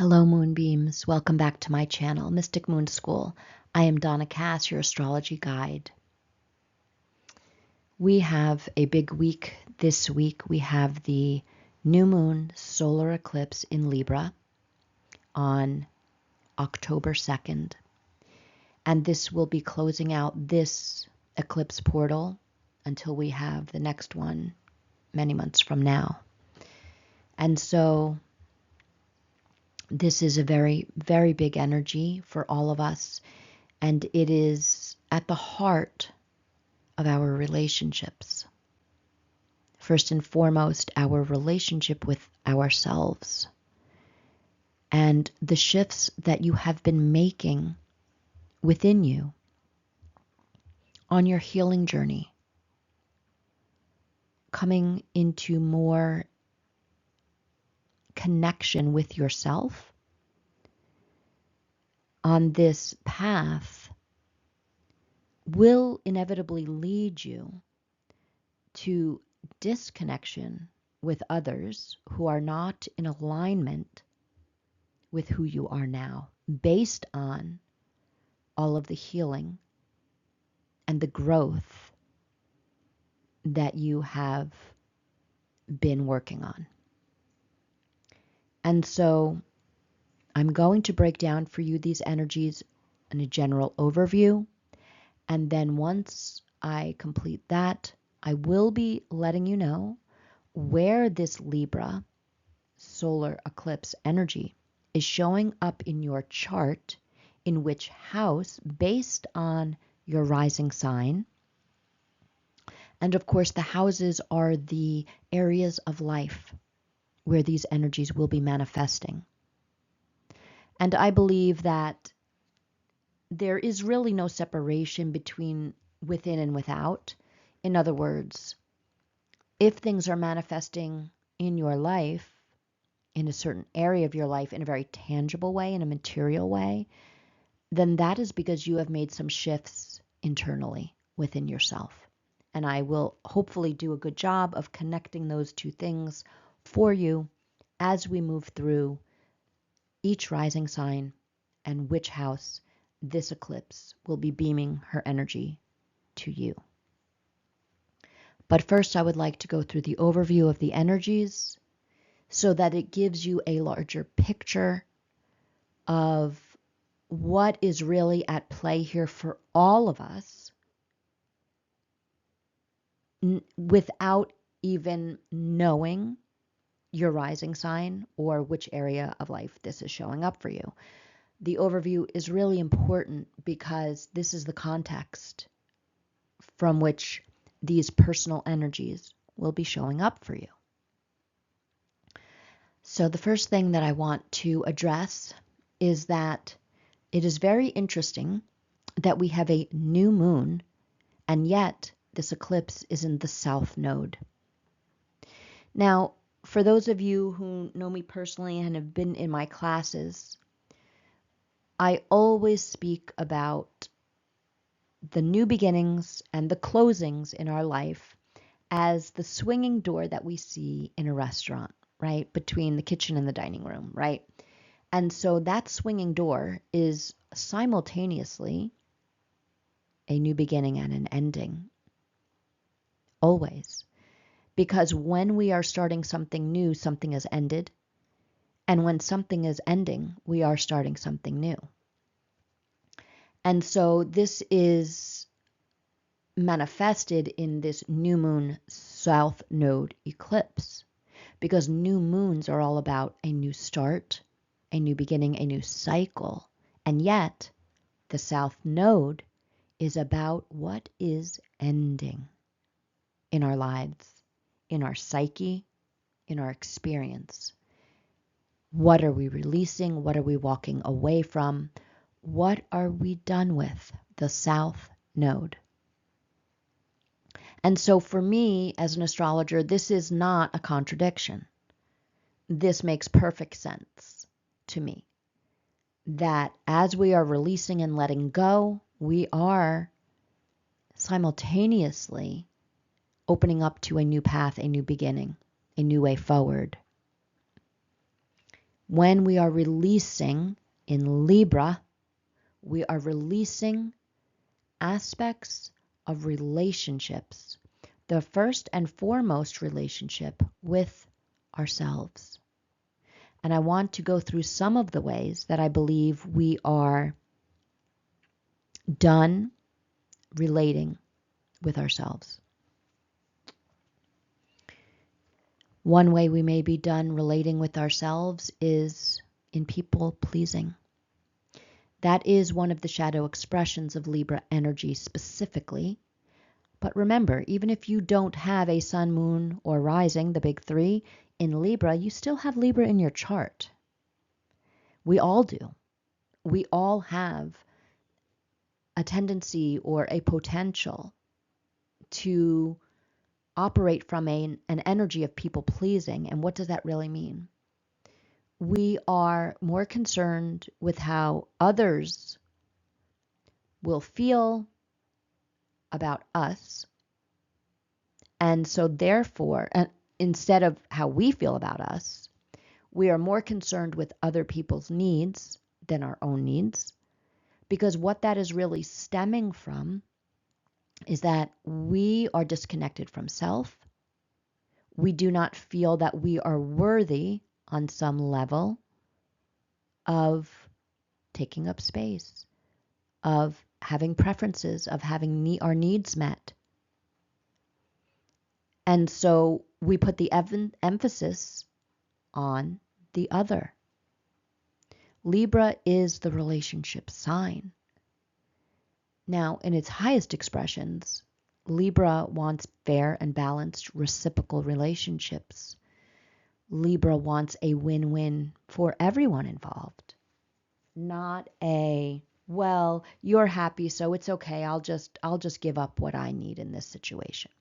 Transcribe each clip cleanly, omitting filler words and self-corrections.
Hello, Moonbeams. Welcome back to my channel, Mystic Moon School. I am Donna, your astrology guide. We have a big week this week. We have the new moon solar eclipse in Libra on October 2nd. And this will be closing out this eclipse portal until we have the next one many months from now. And so this is a very, very big energy for all of us, and it is at the heart of our relationships. First and foremost, our relationship with ourselves and the shifts that you have been making within you on your healing journey, coming into more connection with yourself on this path will inevitably lead you to disconnection with others who are not in alignment with who you are now, based on all of the healing and the growth that you have been working on. And so I'm going to break down for you these energies in a general overview. And then once I complete that, I will be letting you know where this Libra solar eclipse energy is showing up in your chart, in which house, based on your rising sign. And of course, the houses are the areas of life where these energies will be manifesting. And I believe that there is really no separation between within and without. In other words, if things are manifesting in your life, in a certain area of your life, in a very tangible way, in a material way, then that is because you have made some shifts internally within yourself. And I will hopefully do a good job of connecting those two things for you as we move through each rising sign and which house this eclipse will be beaming her energy to you. But first, I would like to go through the overview of the energies so that it gives you a larger picture of what is really at play here for all of us without even knowing your rising sign or which area of life this is showing up for you. The overview is really important because this is the context from which these personal energies will be showing up for you. So the first thing that I want to address is that it is very interesting that we have a new moon, and yet this eclipse is in the south node. Now, for those of you who know me personally and have been in my classes, I always speak about the new beginnings and the closings in our life as the swinging door that we see in a restaurant, right? Between the kitchen and the dining room, right? And so that swinging door is simultaneously a new beginning and an ending. Always. Because when we are starting something new, something has ended. And when something is ending, we are starting something new. And so this is manifested in this new moon south node eclipse, because new moons are all about a new start, a new beginning, a new cycle. And yet the south node is about what is ending in our lives, in our psyche, in our experience. What are we releasing? What are we walking away from? What are we done with? The south node. And so for me, as an astrologer, this is not a contradiction. This makes perfect sense to me. That as we are releasing and letting go, we are simultaneously opening up to a new path, a new beginning, a new way forward. When we are releasing in Libra, we are releasing aspects of relationships. The first and foremost relationship with ourselves. And I want to go through some of the ways that I believe we are done relating with ourselves. One way we may be done relating with ourselves is in people pleasing. That is one of the shadow expressions of Libra energy specifically. But remember, even if you don't have a sun, moon, or rising, the big three, in Libra, you still have Libra in your chart. We all do. We all have a tendency or a potential to operate from an energy of people pleasing. And what does that really mean? We are more concerned with how others will feel about us. And so therefore, instead of how we feel about us, we are more concerned with other people's needs than our own needs. Because what that is really stemming from is that we are disconnected from self. We do not feel that we are worthy on some level of taking up space, of having preferences, of having our needs met. And so we put the emphasis on the other. Libra is the relationship sign. Now, in its highest expressions, Libra wants fair and balanced reciprocal relationships. Libra wants a win-win for everyone involved. Not a, well, you're happy, so it's okay. I'll just give up what I need in this situation.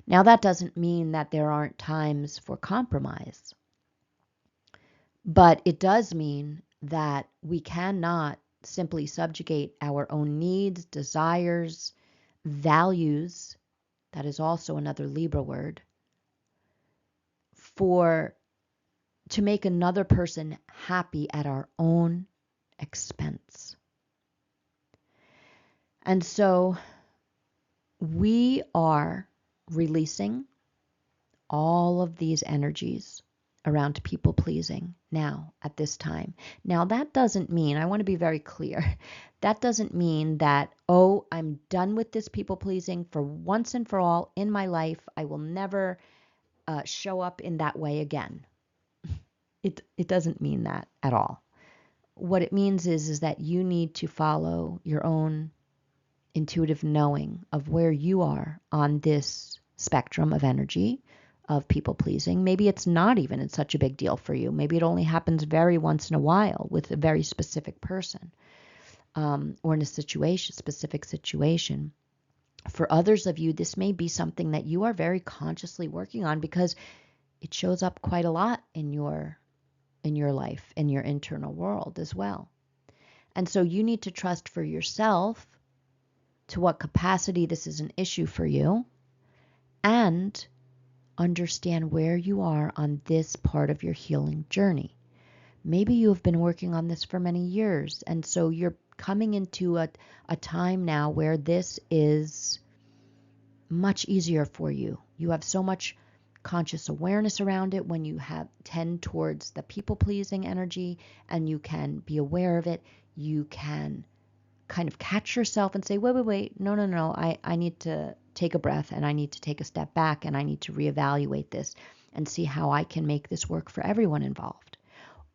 Now, that doesn't mean that there aren't times for compromise. But it does mean that we cannot simply subjugate our own needs, desires, values, that is also another Libra word, to make another person happy at our own expense. And so we are releasing all of these energies around people pleasing now at this time. Now, that doesn't mean, I want to be very clear, that doesn't mean that, oh, I'm done with this people pleasing for once and for all in my life. I will never show up in that way again. It doesn't mean that at all. What it means is that you need to follow your own intuitive knowing of where you are on this spectrum of energy of people pleasing. Maybe it's not even such a big deal for you. Maybe it only happens very once in a while with a very specific person, or in a specific situation. For others of you, this may be something that you are very consciously working on because it shows up quite a lot in your life, in your internal world as well. And so you need to trust for yourself to what capacity this is an issue for you, and understand where you are on this part of your healing journey. Maybe you have been working on this for many years, and so you're coming into a time now where this is much easier for you. You have so much conscious awareness around it when you tend towards the people-pleasing energy, and you can be aware of it. You can kind of catch yourself and say, wait, no, I need to take a breath, and I need to take a step back, and I need to reevaluate this and see how I can make this work for everyone involved.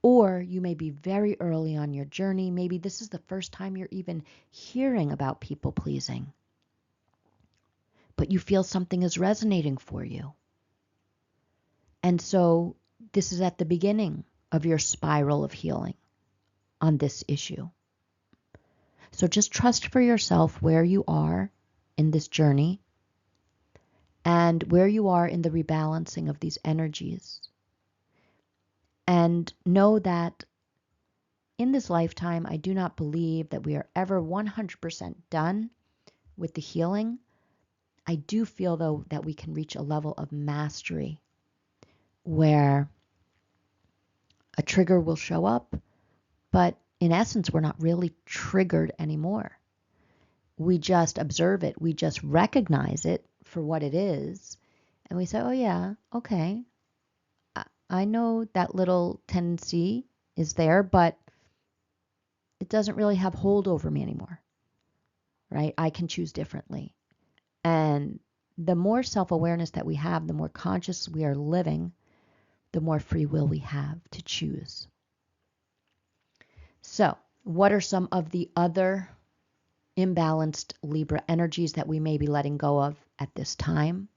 Or you may be very early on your journey. Maybe this is the first time you're even hearing about people pleasing, but you feel something is resonating for you. And so this is at the beginning of your spiral of healing on this issue. So just trust for yourself where you are in this journey and where you are in the rebalancing of these energies. And know that in this lifetime, I do not believe that we are ever 100% done with the healing. I do feel, though, that we can reach a level of mastery where A trigger will show up, but in essence, we're not really triggered anymore. We just observe it. We just recognize it for what it is. And we say, oh yeah, okay. I know that little tendency is there, but it doesn't really have hold over me anymore, right? I can choose differently. And the more self-awareness that we have, the more conscious we are living, the more free will we have to choose. So, what are some of the other imbalanced Libra energies that we may be letting go of at this time?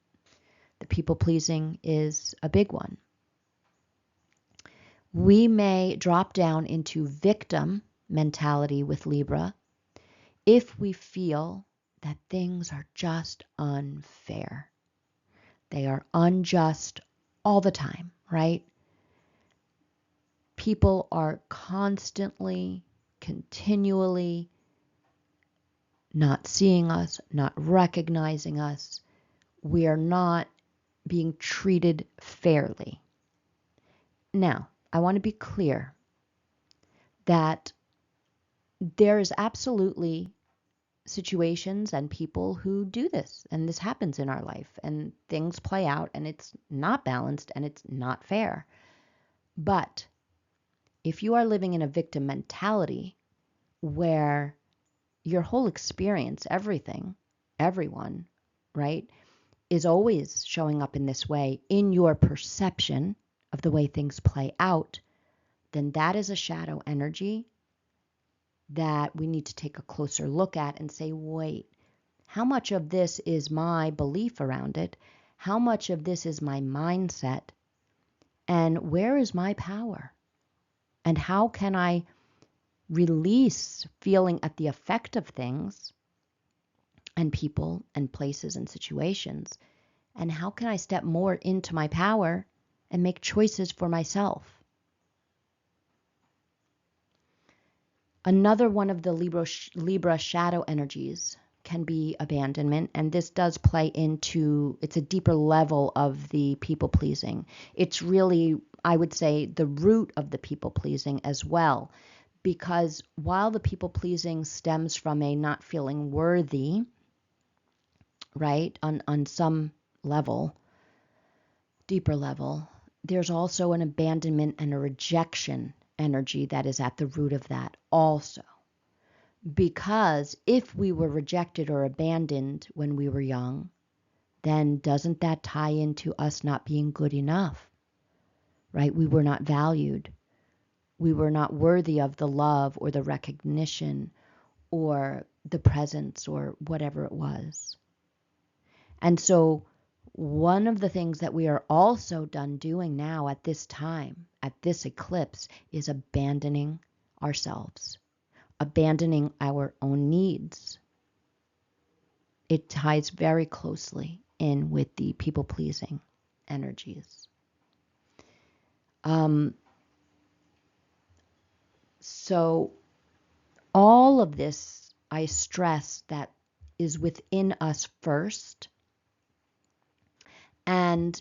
The people-pleasing is a big one. We may drop down into victim mentality with Libra if we feel that things are just unfair. They are unjust all the time, right? People are constantly, continually not seeing us, not recognizing us. We are not being treated fairly. Now, I want to be clear that there is absolutely situations and people who do this, and this happens in our life, and things play out, and it's not balanced, and it's not fair. But if you are living in a victim mentality where your whole experience, everything, everyone, right, is always showing up in this way in your perception of the way things play out, then that is a shadow energy that we need to take a closer look at and say, wait, how much of this is my belief around it? How much of this is my mindset? And where is my power? And how can I release feeling at the effect of things and people and places and situations? And how can I step more into my power and make choices for myself? Another one of the Libra shadow energies can be abandonment, and this does play into, it's a deeper level of the people pleasing. It's really, I would say, the root of the people pleasing as well, because while the people pleasing stems from a not feeling worthy, right, on some level, deeper level, there's also an abandonment and a rejection energy that is at the root of that also. Because if we were rejected or abandoned when we were young, then doesn't that tie into us not being good enough, right? We were not valued. We were not worthy of the love or the recognition or the presence or whatever it was. And so one of the things that we are also done doing now at this time, at this eclipse, is abandoning ourselves, abandoning our own needs. It ties very closely in with the people-pleasing energies. So all of this, I stress, that is within us first. And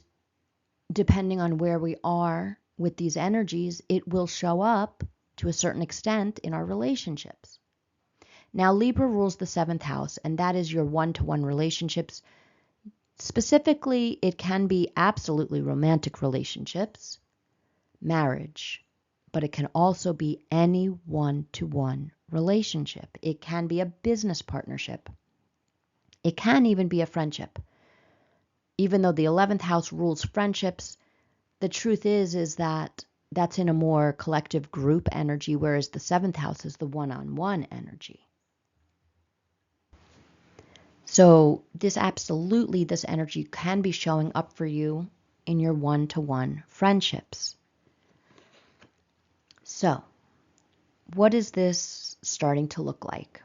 depending on where we are with these energies, it will show up to a certain extent in our relationships. Now, Libra rules the 7th house, and that is your one-to-one relationships. Specifically, it can be absolutely romantic relationships, marriage, but it can also be any one-to-one relationship. It can be a business partnership. It can even be a friendship. Even though the 11th house rules friendships, the truth is that that's in a more collective group energy, whereas the 7th house is the one-on-one energy. So this energy can be showing up for you in your one-to-one friendships. So what is this starting to look like?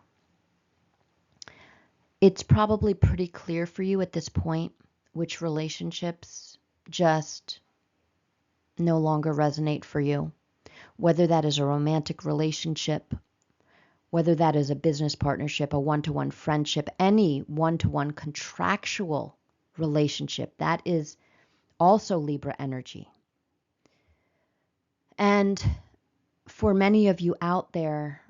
It's probably pretty clear for you at this point which relationships just no longer resonate for you, whether that is a romantic relationship, whether that is a business partnership, a one-to-one friendship, any one-to-one contractual relationship. That is also Libra energy. And for many of you out there,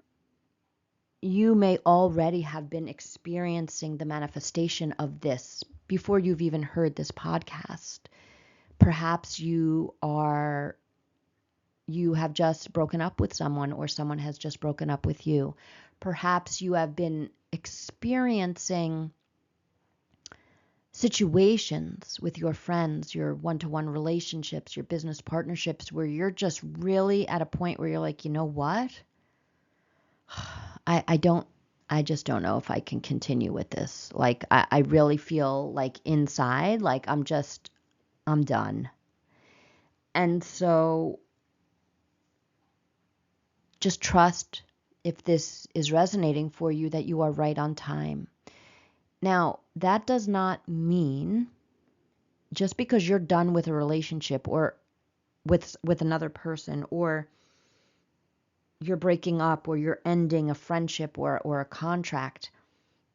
you may already have been experiencing the manifestation of this before you've even heard this podcast. Perhaps you have just broken up with someone, or someone has just broken up with you. Perhaps you have been experiencing situations with your friends, your one-to-one relationships, your business partnerships, where you're just really at a point where you're like, you know what? I just don't know if I can continue with this. Like, I really feel like inside, like I'm done. And so just trust, if this is resonating for you, that you are right on time. Now, that does not mean just because you're done with a relationship, or with another person, or you're breaking up, or you're ending a friendship or a contract,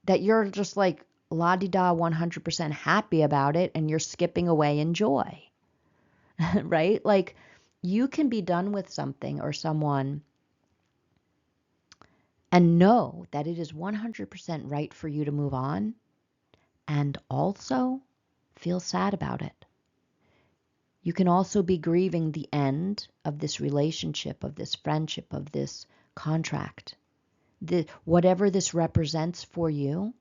that you're just like la-di-da 100% happy about it and you're skipping away in joy. Right? Like, you can be done with something or someone and know that it is 100% right for you to move on, and also feel sad about it. You can also be grieving the end of this relationship, of this friendship, of this contract. Whatever this represents for you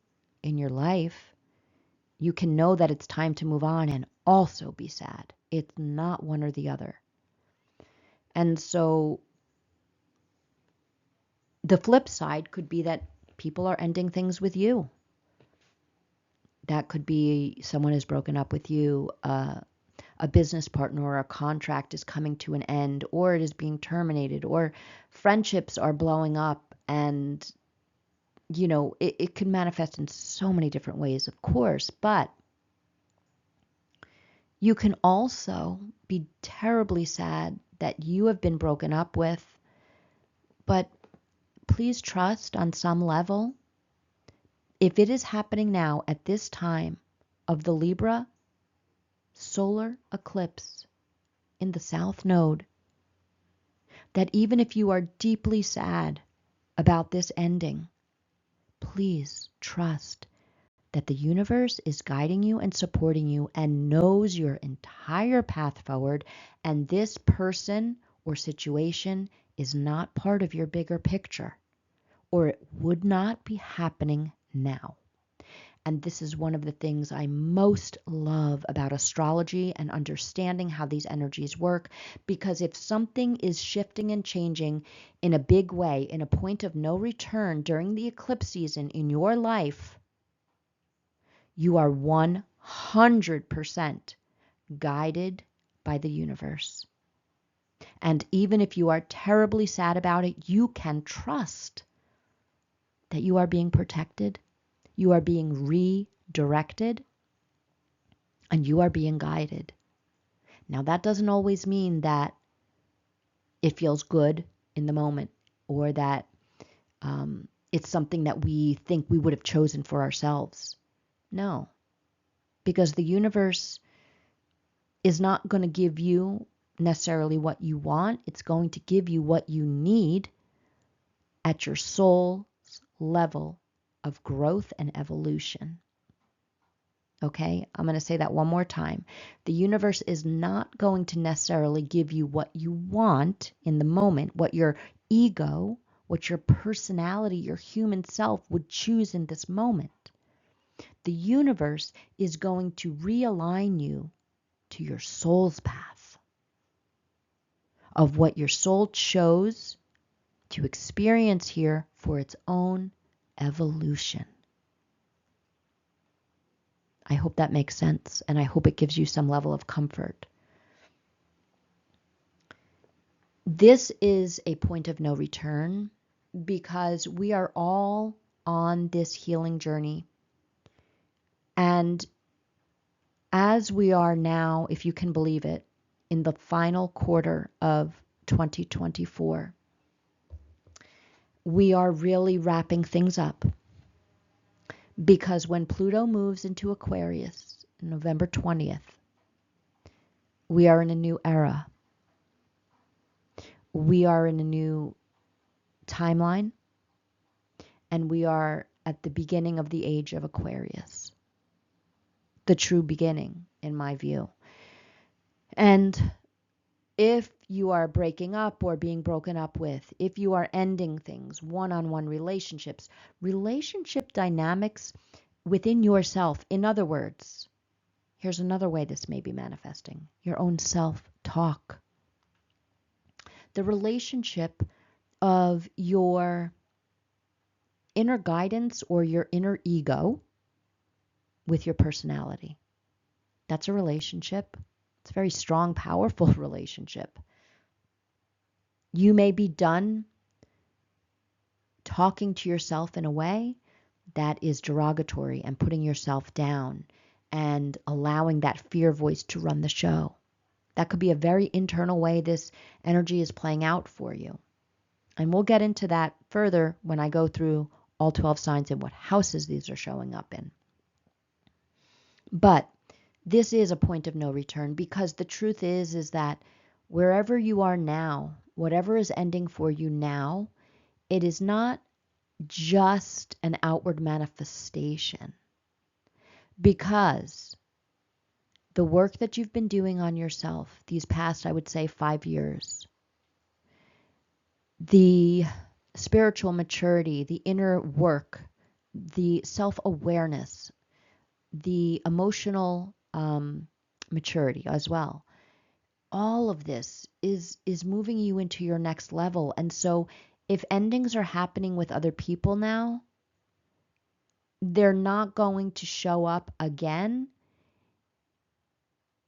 in your life, you can know that it's time to move on and also be sad. It's not one or the other. And so the flip side could be that people are ending things with you. That could be someone has broken up with you, a business partner or a contract is coming to an end, or it is being terminated, or friendships are blowing up. And, you know, it can manifest in so many different ways, of course, but you can also be terribly sad that you have been broken up with. But please trust, on some level, if it is happening now at this time of the Libra Solar Eclipse in the South Node, that even if you are deeply sad about this ending, please trust that the universe is guiding you and supporting you and knows your entire path forward, and this person or situation is not part of your bigger picture, or it would not be happening now. And this is one of the things I most love about astrology and understanding how these energies work, because if something is shifting and changing in a big way, in a point of no return during the eclipse season in your life, you are 100% guided by the universe. And even if you are terribly sad about it, you can trust that you are being protected, you are being redirected, and you are being guided. Now, that doesn't always mean that it feels good in the moment, or that it's something that we think we would have chosen for ourselves. No, because the universe is not going to give you necessarily what you want. It's going to give you what you need at your soul's level of growth and evolution. Okay, I'm going to say that one more time. The universe is not going to necessarily give you what you want in the moment, what your ego, what your personality, your human self would choose in this moment. The universe is going to realign you to your soul's path of what your soul chose to experience here for its own evolution. I hope that makes sense, and I hope it gives you some level of comfort. This is a point of no return, because we are all on this healing journey. And as we are now, if you can believe it, in the final quarter of 2024, we are really wrapping things up. Because when Pluto moves into Aquarius, November 20th, we are in a new era. we are in a new timeline, and we are at the beginning of the age of Aquarius. The true beginning, in my view. And if you are breaking up or being broken up with, if you are ending things, one-on-one relationships, relationship dynamics within yourself, in other words, here's another way this may be manifesting: your own self-talk. The relationship of your inner guidance or your inner ego with your personality. That's a relationship. It's a very strong, powerful relationship. You may be done talking to yourself in a way that is derogatory and putting yourself down and allowing that fear voice to run the show. That could be a very internal way this energy is playing out for you. And we'll get into that further when I go through all 12 signs and what houses these are showing up in. But this is a point of no return, because the truth is that wherever you are now, whatever is ending for you now, it is not just an outward manifestation, because the work that you've been doing on yourself these past, I would say, 5 years, the spiritual maturity, the inner work, the self-awareness, the emotional maturity as well, all of this is moving you into your next level. And so if endings are happening with other people now, they're not going to show up again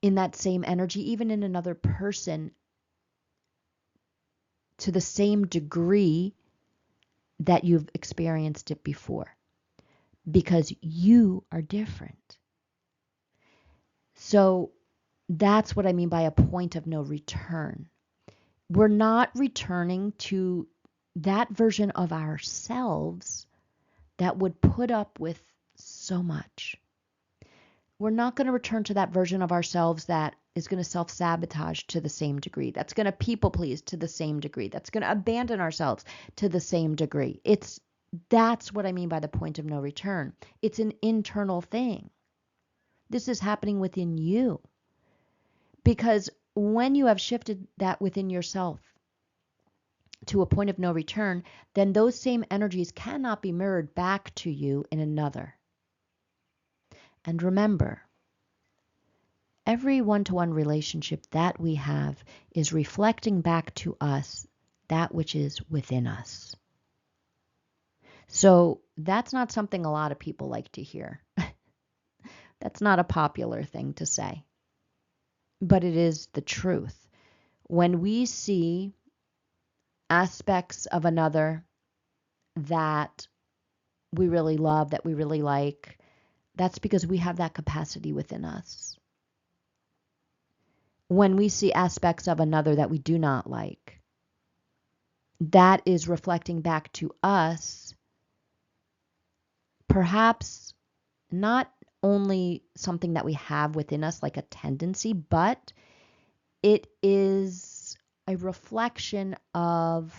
in that same energy, even in another person, to the same degree that you've experienced it before, because you are different. So that's what I mean by a point of no return. We're not returning to that version of ourselves that would put up with so much. We're not going to return to that version of ourselves that is going to self-sabotage to the same degree, that's going to people please to the same degree, that's going to abandon ourselves to the same degree. That's what I mean by the point of no return. It's an internal thing. This is happening within you. Because when you have shifted that within yourself to a point of no return, then those same energies cannot be mirrored back to you in another. And remember, every one-to-one relationship that we have is reflecting back to us that which is within us. So that's not something a lot of people like to hear. That's not a popular thing to say. But it is the truth. When we see aspects of another that we really love, that we really like, that's because we have that capacity within us. When we see aspects of another that we do not like, that is reflecting back to us, perhaps not only something that we have within us, like a tendency, but it is a reflection of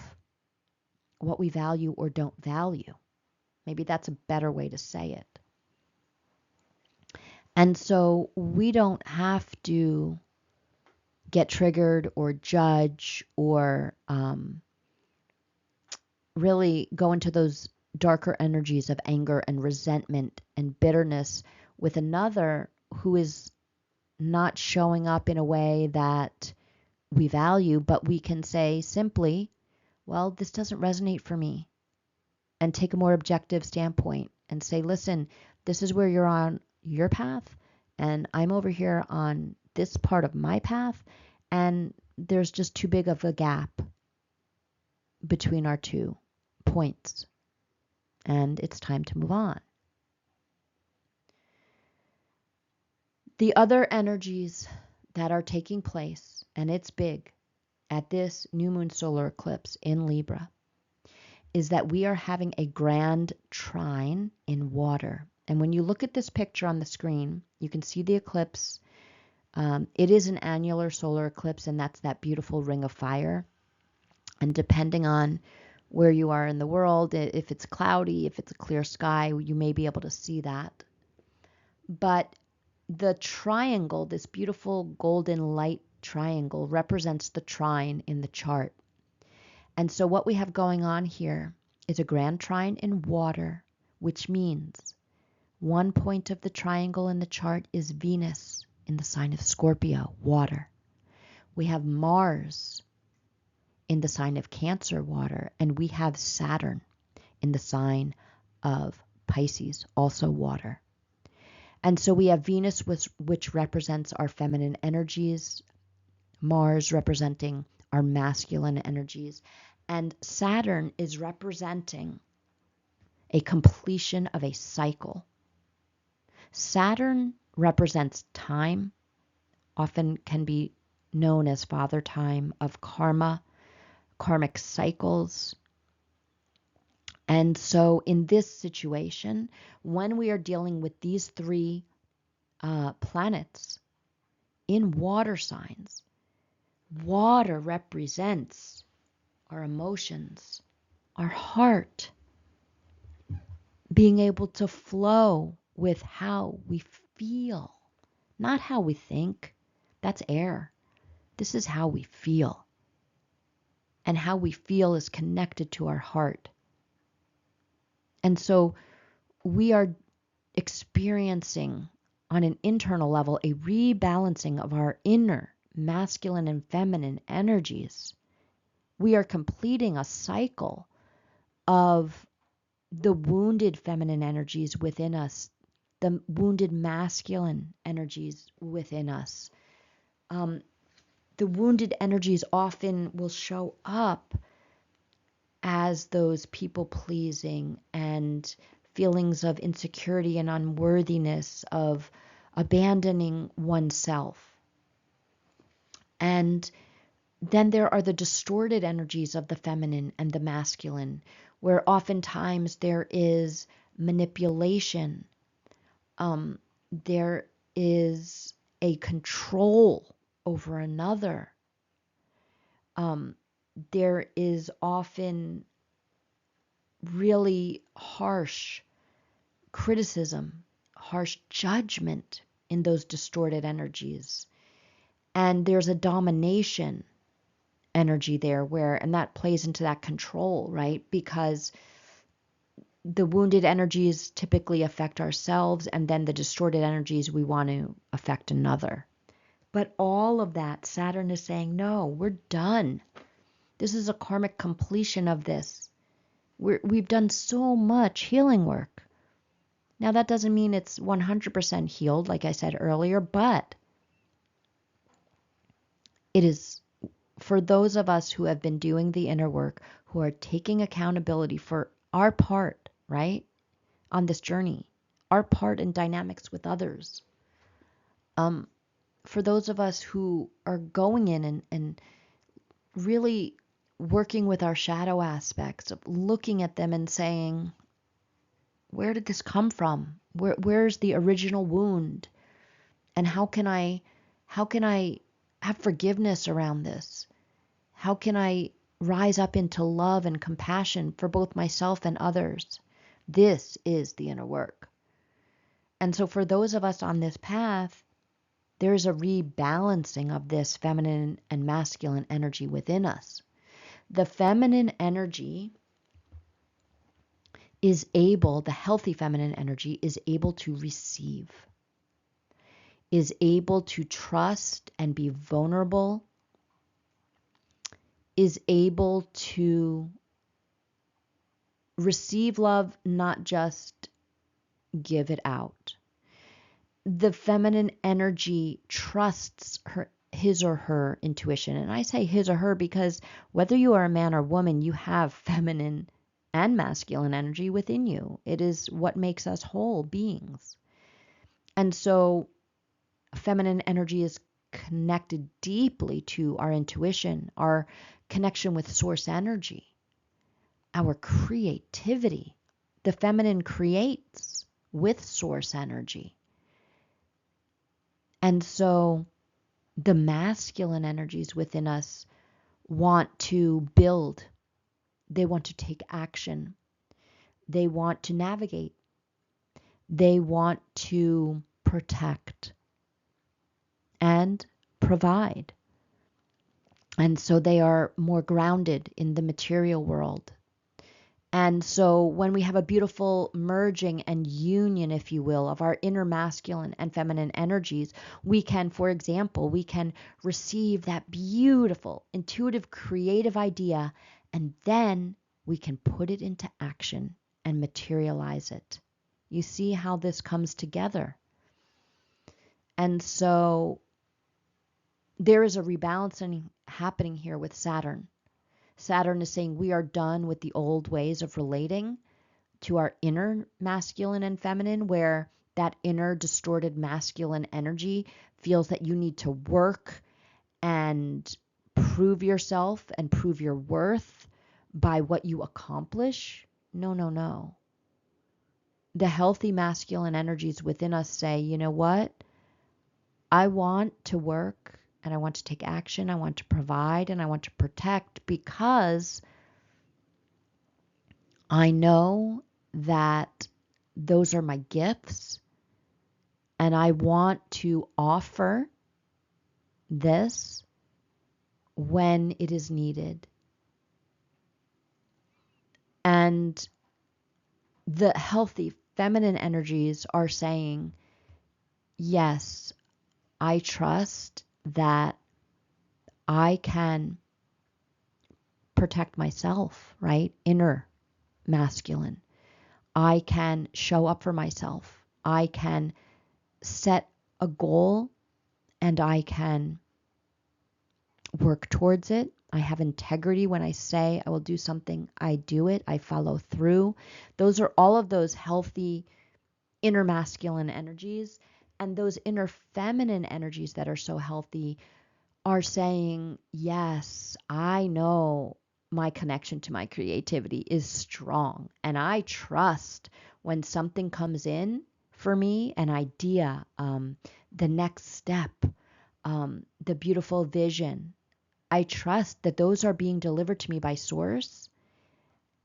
what we value or don't value. Maybe that's a better way to say it. And so we don't have to get triggered or judge or really go into those darker energies of anger and resentment and bitterness with another who is not showing up in a way that we value, but we can say simply, well, this doesn't resonate for me, and take a more objective standpoint and say, listen, this is where you're on your path, and I'm over here on this part of my path, and there's just too big of a gap between our 2 points, and it's time to move on. The other energies that are taking place, and it's big, at this new moon solar eclipse in Libra, is that we are having a grand trine in water. And when you look at this picture on the screen, you can see the eclipse. It is an annular solar eclipse, and that's that beautiful ring of fire. And depending on where you are in the world, if it's cloudy, if it's a clear sky, you may be able to see that. But the triangle, this beautiful golden light triangle, represents the trine in the chart. And so what we have going on here is a grand trine in water, which means one point of the triangle in the chart is Venus in the sign of Scorpio, water. We have Mars in the sign of Cancer, water, and we have Saturn in the sign of Pisces, also water. And so we have Venus, which represents our feminine energies, Mars representing our masculine energies, and Saturn is representing a completion of a cycle. Saturn represents time, often can be known as father time of karma, karmic cycles. And so in this situation, when we are dealing with these three planets in water signs, water represents our emotions, our heart, being able to flow with how we feel, not how we think. That's air. This is how we feel. And how we feel is connected to our heart. And so we are experiencing on an internal level a rebalancing of our inner masculine and feminine energies. We are completing a cycle of the wounded feminine energies within us, the wounded masculine energies within us. The wounded energies often will show up as those people-pleasing and feelings of insecurity and unworthiness, of abandoning oneself. And then there are the distorted energies of the feminine and the masculine, where oftentimes there is manipulation. There is a control over another. There is often really harsh criticism, harsh judgment in those distorted energies. And there's a domination energy there and that plays into that control, right? Because the wounded energies typically affect ourselves, and then the distorted energies we want to affect another. But all of that, Saturn is saying, no, we're done. This is a karmic completion of this. We've done so much healing work. Now, that doesn't mean it's 100% healed, like I said earlier, but it is for those of us who have been doing the inner work, who are taking accountability for our part, right, on this journey, our part in dynamics with others. For those of us who are going in and really working with our shadow aspects, of looking at them and saying, where did this come from? Where's the original wound? And how can I have forgiveness around this? How can I rise up into love and compassion for both myself and others? This is the inner work. And so for those of us on this path, there's a rebalancing of this feminine and masculine energy within us. The feminine energy the healthy feminine energy is able to receive, is able to trust and be vulnerable, is able to receive love, not just give it out. The feminine energy trusts his or her intuition. And I say his or her because whether you are a man or woman, you have feminine and masculine energy within you. It is what makes us whole beings. And so feminine energy is connected deeply to our intuition, our connection with source energy, our creativity. The feminine creates with source energy. And so the masculine energies within us want to build. They want to take action. They want to navigate. They want to protect and provide. And so they are more grounded in the material world. And so when we have a beautiful merging and union, if you will, of our inner masculine and feminine energies, we can, for example, we can receive that beautiful, intuitive, creative idea, and then we can put it into action and materialize it. You see how this comes together. And so there is a rebalancing happening here with Saturn. Saturn is saying we are done with the old ways of relating to our inner masculine and feminine, where that inner distorted masculine energy feels that you need to work and prove yourself and prove your worth by what you accomplish. No, no, no. The healthy masculine energies within us say, you know what? I want to work and I want to take action. I want to provide and I want to protect, because I know that those are my gifts, and I want to offer this when it is needed. And the healthy feminine energies are saying, yes, I trust that I can protect myself, right? Inner masculine. I can show up for myself. I can set a goal and I can work towards it. I have integrity. When I say I will do something, I do it. I follow through. Those are all of those healthy inner masculine energies. And those inner feminine energies that are so healthy are saying, yes, I know my connection to my creativity is strong. And I trust when something comes in for me, an idea, the next step, the beautiful vision, I trust that those are being delivered to me by source,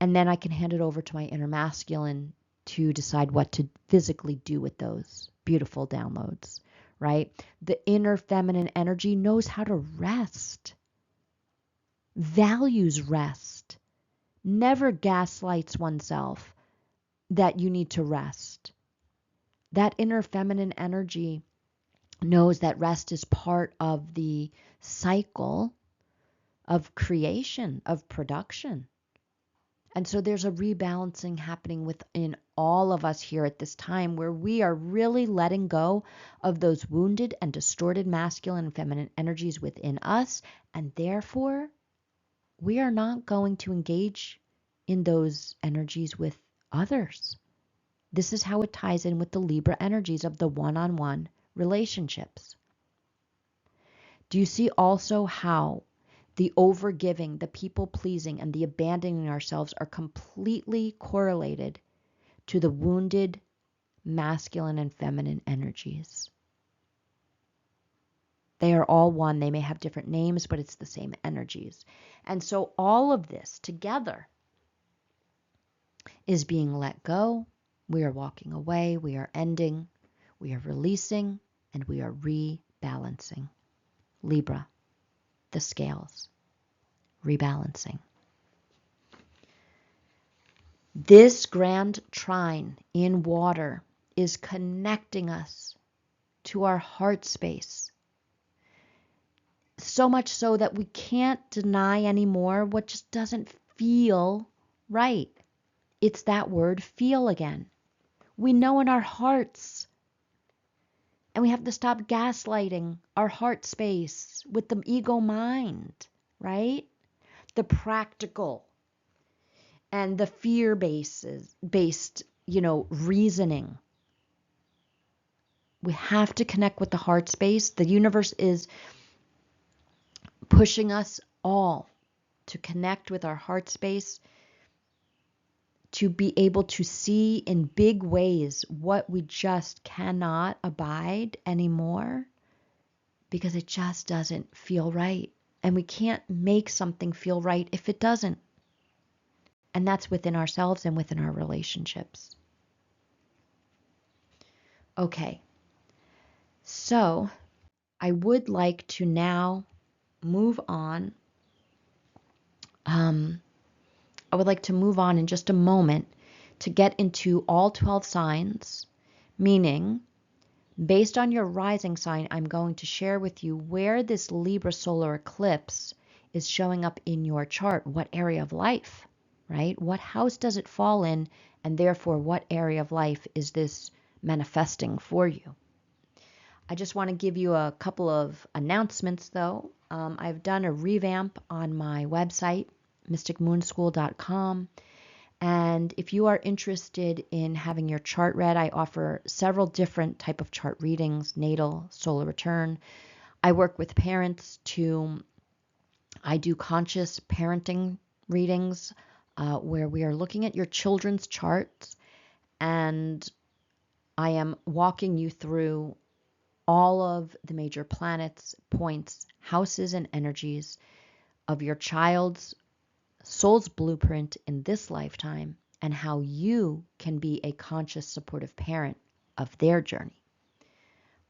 and then I can hand it over to my inner masculine to decide what to physically do with those beautiful downloads, right? The inner feminine energy knows how to rest, values rest, never gaslights oneself that you need to rest. That inner feminine energy knows that rest is part of the cycle of creation, of production. And so there's a rebalancing happening within all of us here at this time, where we are really letting go of those wounded and distorted masculine and feminine energies within us. And therefore, we are not going to engage in those energies with others. This is how it ties in with the Libra energies of the one-on-one relationships. Do you see also how the overgiving, the people pleasing, and the abandoning ourselves are completely correlated to the wounded masculine and feminine energies? They are all one. They may have different names, but it's the same energies. And so all of this together is being let go. We are walking away. We are ending. We are releasing, and we are rebalancing. Libra, the scales, rebalancing. This grand trine in water is connecting us to our heart space. So much so that we can't deny anymore what just doesn't feel right. It's that word feel again. We know in our hearts. And we have to stop gaslighting our heart space with the ego mind, right? The practical and the fear-based, reasoning. We have to connect with the heart space. The universe is pushing us all to connect with our heart space, to be able to see in big ways what we just cannot abide anymore because it just doesn't feel right. And we can't make something feel right if it doesn't. And that's within ourselves and within our relationships. Okay, so I would like to now move on. I would like to move on in just a moment to get into all 12 signs, meaning based on your rising sign, I'm going to share with you where this Libra solar eclipse is showing up in your chart, what area of life, right? What house does it fall in, and therefore what area of life is this manifesting for you? I just want to give you a couple of announcements though. I've done a revamp on my website, mysticmoonschool.com. And if you are interested in having your chart read, I offer several different type of chart readings, natal, solar return. I work with parents I do conscious parenting readings where we are looking at your children's charts, and I am walking you through all of the major planets, points, houses, and energies of your child's soul's blueprint in this lifetime, and how you can be a conscious, supportive parent of their journey.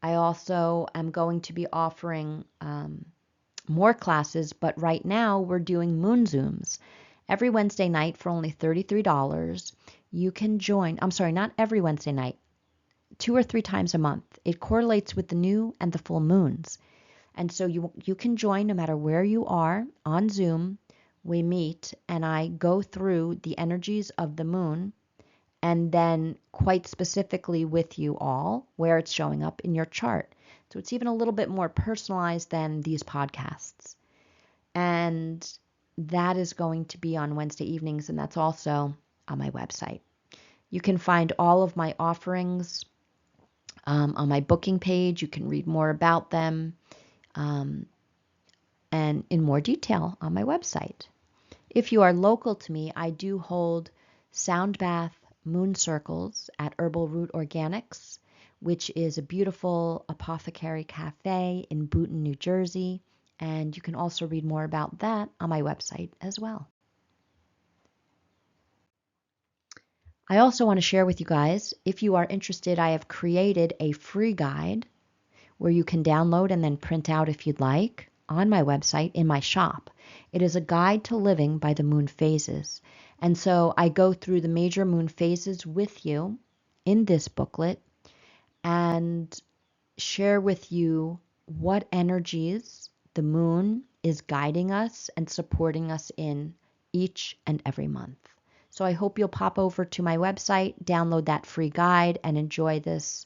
I also am going to be offering more classes, but right now we're doing Moon Zooms. Every Wednesday night for only $33. You can join, I'm sorry, not every Wednesday night, 2 or 3 times a month. It correlates with the new and the full moons. And so you can join no matter where you are on Zoom. We meet and I go through the energies of the moon and then quite specifically with you all where it's showing up in your chart. So it's even a little bit more personalized than these podcasts. And that is going to be on Wednesday evenings, and that's also on my website. You can find all of my offerings on my booking page. You can read more about them and in more detail on my website. If you are local to me, I do hold sound bath moon circles at Herbal Root Organics, which is a beautiful apothecary cafe in Boonton, New Jersey. And you can also read more about that on my website as well. I also want to share with you guys, if you are interested, I have created a free guide where you can download and then print out if you'd like on my website in my shop. It is a guide to living by the moon phases. And so I go through the major moon phases with you in this booklet and share with you what energies the moon is guiding us and supporting us in each and every month. So I hope you'll pop over to my website, download that free guide, and enjoy this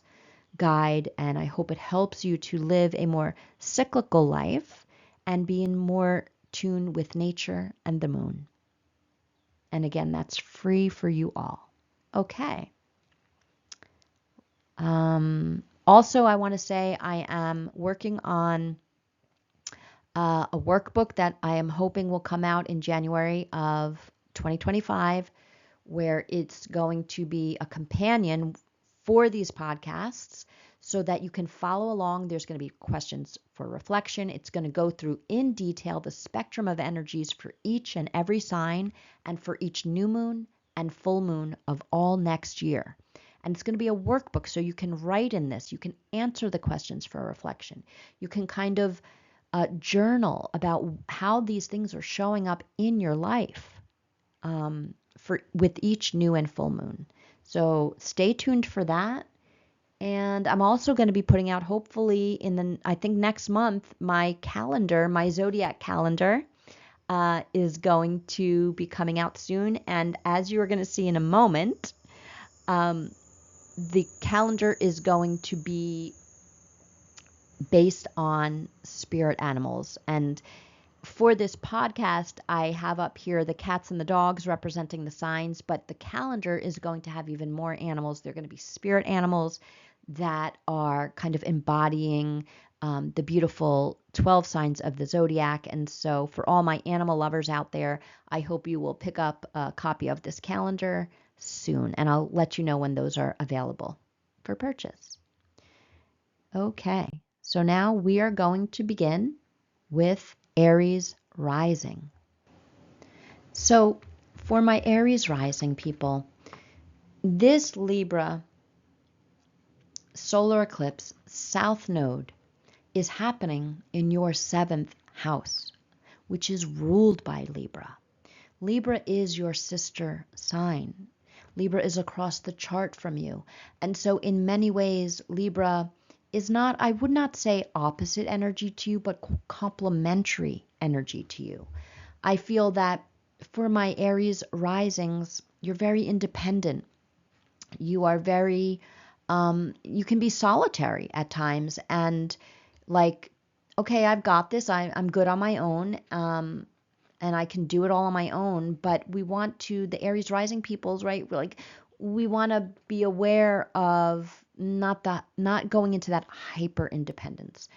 guide. And I hope it helps you to live a more cyclical life and be in more tune with nature and the moon. And again, that's free for you all. Okay. Also, I want to say I am working on a workbook that I am hoping will come out in January of 2025, where it's going to be a companion for these podcasts so that you can follow along. There's going to be questions for reflection. It's going to go through in detail the spectrum of energies for each and every sign and for each new moon and full moon of all next year. And it's going to be a workbook, so you can write in this. You can answer the questions for reflection. You can kind of journal about how these things are showing up in your life with each new and full moon. So stay tuned for that. And I'm also going to be putting out, hopefully I think next month, my calendar, my zodiac calendar is going to be coming out soon. And as you are going to see in a moment, the calendar is going to be based on spirit animals. And for this podcast, I have up here the cats and the dogs representing the signs, but the calendar is going to have even more animals. They're going to be spirit animals that are kind of embodying the beautiful 12 signs of the zodiac. And so for all my animal lovers out there, I hope you will pick up a copy of this calendar soon, and I'll let you know when those are available for purchase. Okay, so now we are going to begin with Aries rising. So for my Aries rising people, this Libra solar eclipse south node is happening in your 7th house, which is ruled by Libra. Libra is your sister sign. Libra is across the chart from you. And so in many ways, Libra is not, I would not say opposite energy to you, but complementary energy to you. I feel that for my Aries risings, you're very independent. You are very, you can be solitary at times and like, okay, I've got this. I'm good on my own. And I can do it all on my own, but we want to, the Aries rising peoples, right? Like we want to be aware of not going into that hyper independence,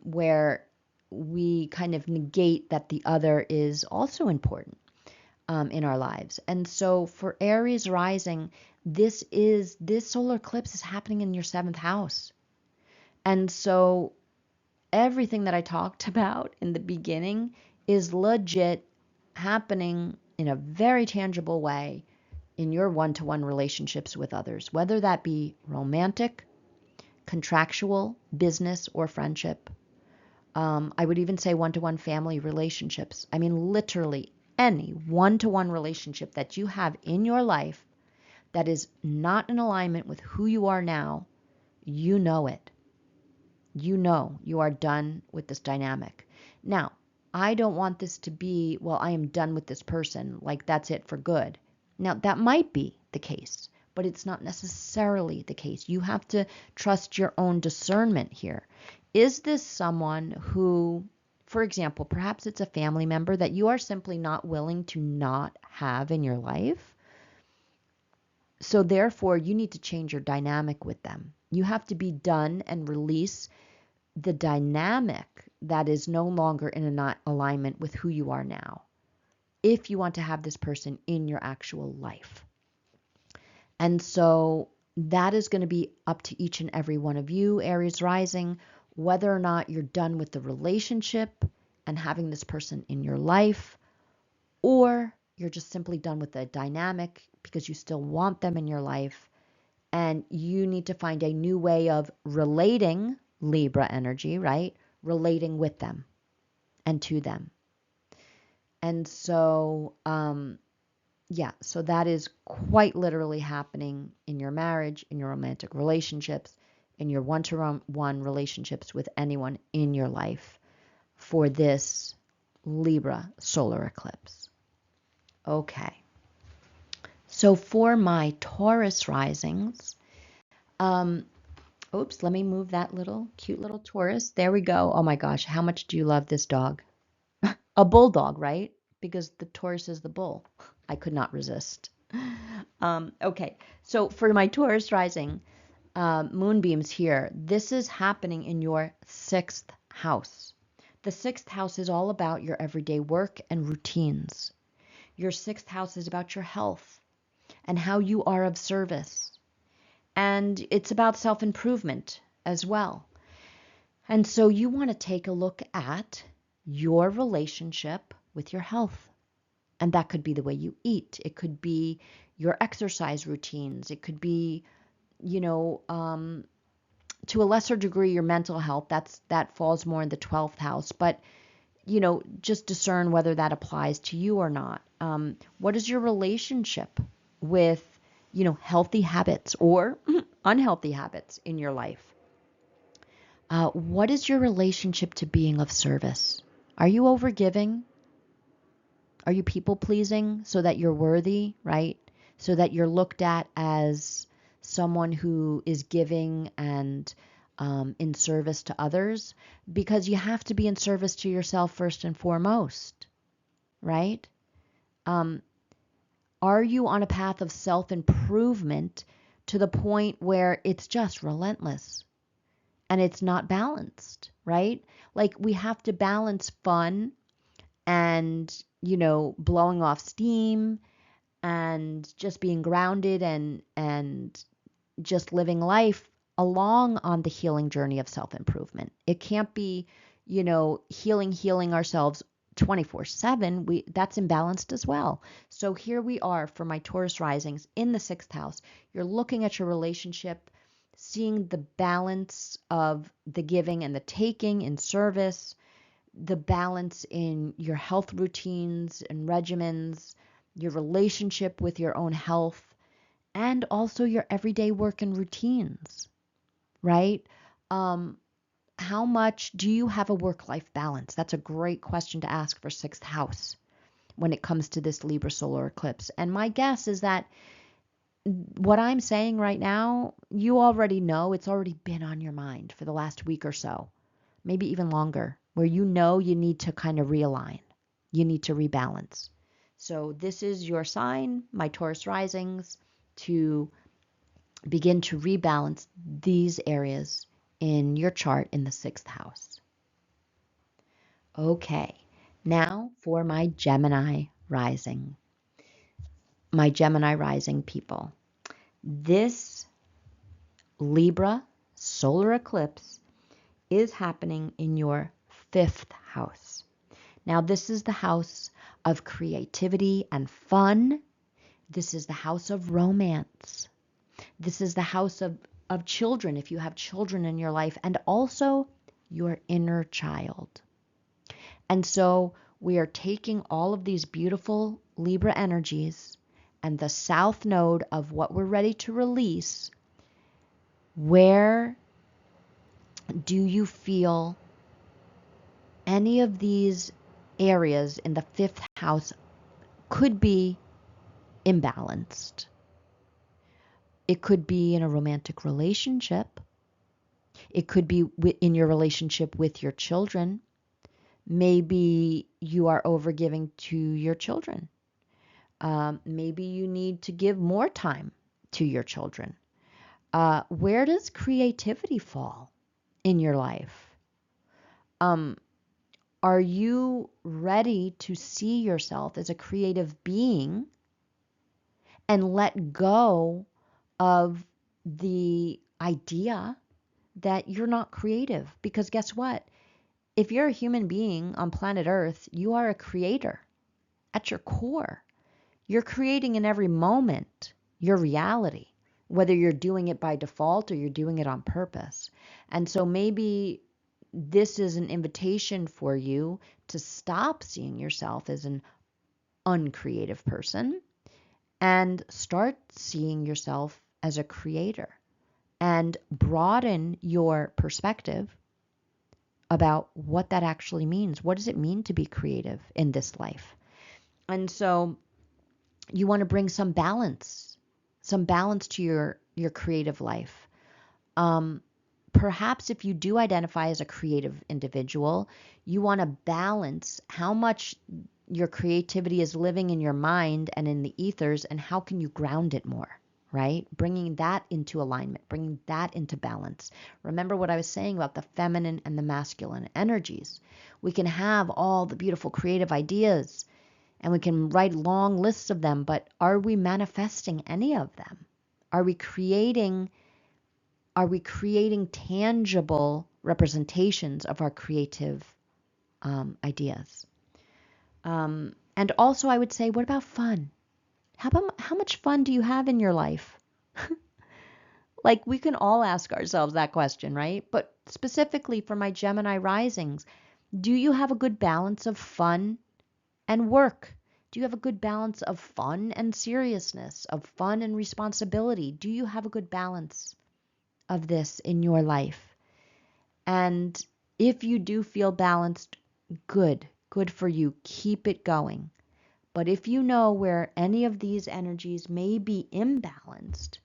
where we kind of negate that the other is also important in our lives. And so for Aries rising, this solar eclipse is happening in your 7th house. And so everything that I talked about in the beginning is legit happening in a very tangible way in your one-to-one relationships with others, whether that be romantic, contractual, business, or friendship. I would even say one-to-one family relationships. I mean, literally any one-to-one relationship that you have in your life that is not in alignment with who you are now, you know it. You know you are done with this dynamic. Now, I don't want this to be, well, I am done with this person, like that's it for good. Now, that might be the case, but it's not necessarily the case. You have to trust your own discernment here. Is this someone who, for example, perhaps it's a family member that you are simply not willing to not have in your life? So therefore, you need to change your dynamic with them. You have to be done and release the dynamic that is no longer in alignment with who you are now, if you want to have this person in your actual life. And so that is going to be up to each and every one of you, Aries rising, whether or not you're done with the relationship and having this person in your life, or you're just simply done with the dynamic because you still want them in your life and you need to find a new way of relating, Libra energy, right? Relating with them and to them. And so, so that is quite literally happening in your marriage, in your romantic relationships, in your one-to-one relationships with anyone in your life for this Libra solar eclipse. Okay. So for my Taurus risings, oops, let me move that cute little Taurus. There we go. Oh my gosh, how much do you love this dog? A bulldog, right? Because the Taurus is the bull. I could not resist. Okay, so for my Taurus rising, Moonbeams here, this is happening in your 6th house. The 6th house is all about your everyday work and routines. Your 6th house is about your health and how you are of service. And it's about self-improvement as well. And so you want to take a look at your relationship with your health. And that could be the way you eat. It could be your exercise routines. It could be, to a lesser degree, your mental health. That falls more in the 12th house. But, just discern whether that applies to you or not. What is your relationship with, healthy habits or unhealthy habits in your life? What is your relationship to being of service? Are you overgiving? Are you people pleasing so that you're worthy, right? So that you're looked at as someone who is giving and in service to others? Because you have to be in service to yourself first and foremost, right? Are you on a path of self-improvement to the point where it's just relentless and it's not balanced, right? Like we have to balance fun and, blowing off steam and just being grounded and just living life along on the healing journey of self-improvement. It can't be, healing ourselves 24/7, that's imbalanced as well. So here we are for my Taurus risings in the 6th house. You're looking at your relationship, seeing the balance of the giving and the taking in service, the balance in your health routines and regimens, your relationship with your own health, and also your everyday work and routines, right? How much do you have a work-life balance? That's a great question to ask for 6th house when it comes to this Libra solar eclipse. And my guess is that what I'm saying right now, you already know. It's already been on your mind for the last week or so, maybe even longer, where you need to kind of realign. You need to rebalance. So this is your sign, my Taurus risings, to begin to rebalance these areas in your chart in the 6th house. Okay, now for my Gemini rising. My Gemini rising people. This Libra solar eclipse is happening in your 5th house. Now, this is the house of creativity and fun. This is the house of romance. This is the house of children, if you have children in your life, and also your inner child. And so we are taking all of these beautiful Libra energies and the south node of what we're ready to release. Where do you feel any of these areas in the 5th house could be imbalanced? It could be in a romantic relationship. It could be in your relationship with your children. Maybe you are overgiving to your children. Maybe you need to give more time to your children. Where does creativity fall in your life? Are you ready to see yourself as a creative being and let go of the idea that you're not creative? Because guess what? If you're a human being on planet Earth, you are a creator at your core. You're creating in every moment your reality, whether you're doing it by default or you're doing it on purpose. And so maybe this is an invitation for you to stop seeing yourself as an uncreative person and start seeing yourself as a creator and broaden your perspective about what that actually means. What does it mean to be creative in this life? And so you want to bring some balance to your creative life. Perhaps if you do identify as a creative individual, you want to balance how much your creativity is living in your mind and in the ethers, and how can you ground it more, right? Bringing that into alignment, bringing that into balance. Remember what I was saying about the feminine and the masculine energies. We can have all the beautiful creative ideas and we can write long lists of them, but are we manifesting any of them? Are we creating tangible representations of our creative ideas? And also I would say, what about fun? How much fun do you have in your life? Like, we can all ask ourselves that question, right? But specifically for my Gemini risings, do you have a good balance of fun and work? Do you have a good balance of fun and seriousness, of fun and responsibility? Do you have a good balance of this in your life? And if you do feel balanced, good for you. Keep it going. But if you know where any of these energies may be imbalanced,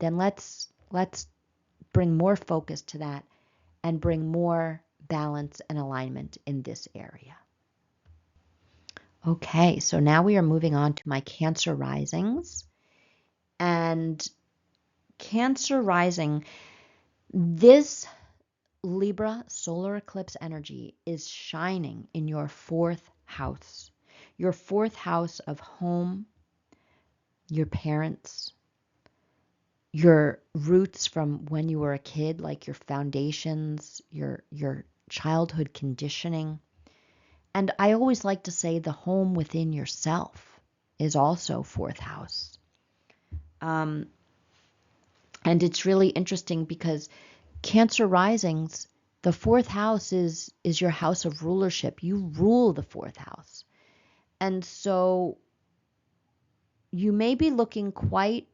then let's bring more focus to that and bring more balance and alignment in this area. Okay, so now we are moving on to my Cancer risings. And Cancer rising, this Libra solar eclipse energy is shining in your 4th house. Your 4th house of home, your parents, your roots from when you were a kid, like your foundations, your childhood conditioning. And I always like to say the home within yourself is also fourth house. And it's really interesting because Cancer risings, the fourth house is your house of rulership. You rule the fourth house. And so you may be looking quite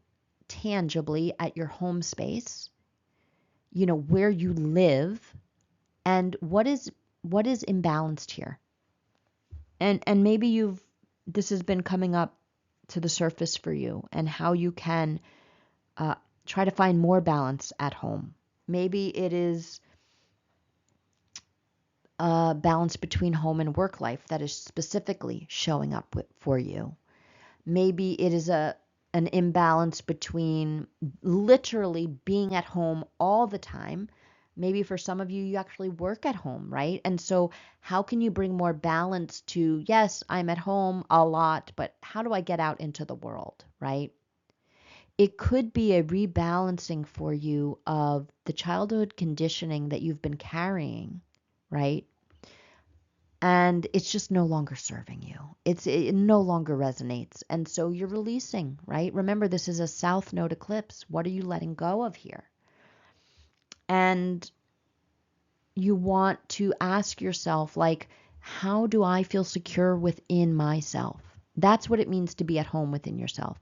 tangibly at your home space, where you live, and what is imbalanced here. And maybe this has been coming up to the surface for you, and how you can try to find more balance at home. Maybe it is a balance between home and work life that is specifically showing up for you. Maybe it is an imbalance between literally being at home all the time. Maybe for some of you, you actually work at home, right? And so how can you bring more balance to, yes, I'm at home a lot, but how do I get out into the world, right? It could be a rebalancing for you of the childhood conditioning that you've been carrying, right? And it's just no longer serving you. It no longer resonates. And so you're releasing, right? Remember, this is a South Node eclipse. What are you letting go of here? And you want to ask yourself, like, how do I feel secure within myself? That's what it means to be at home within yourself.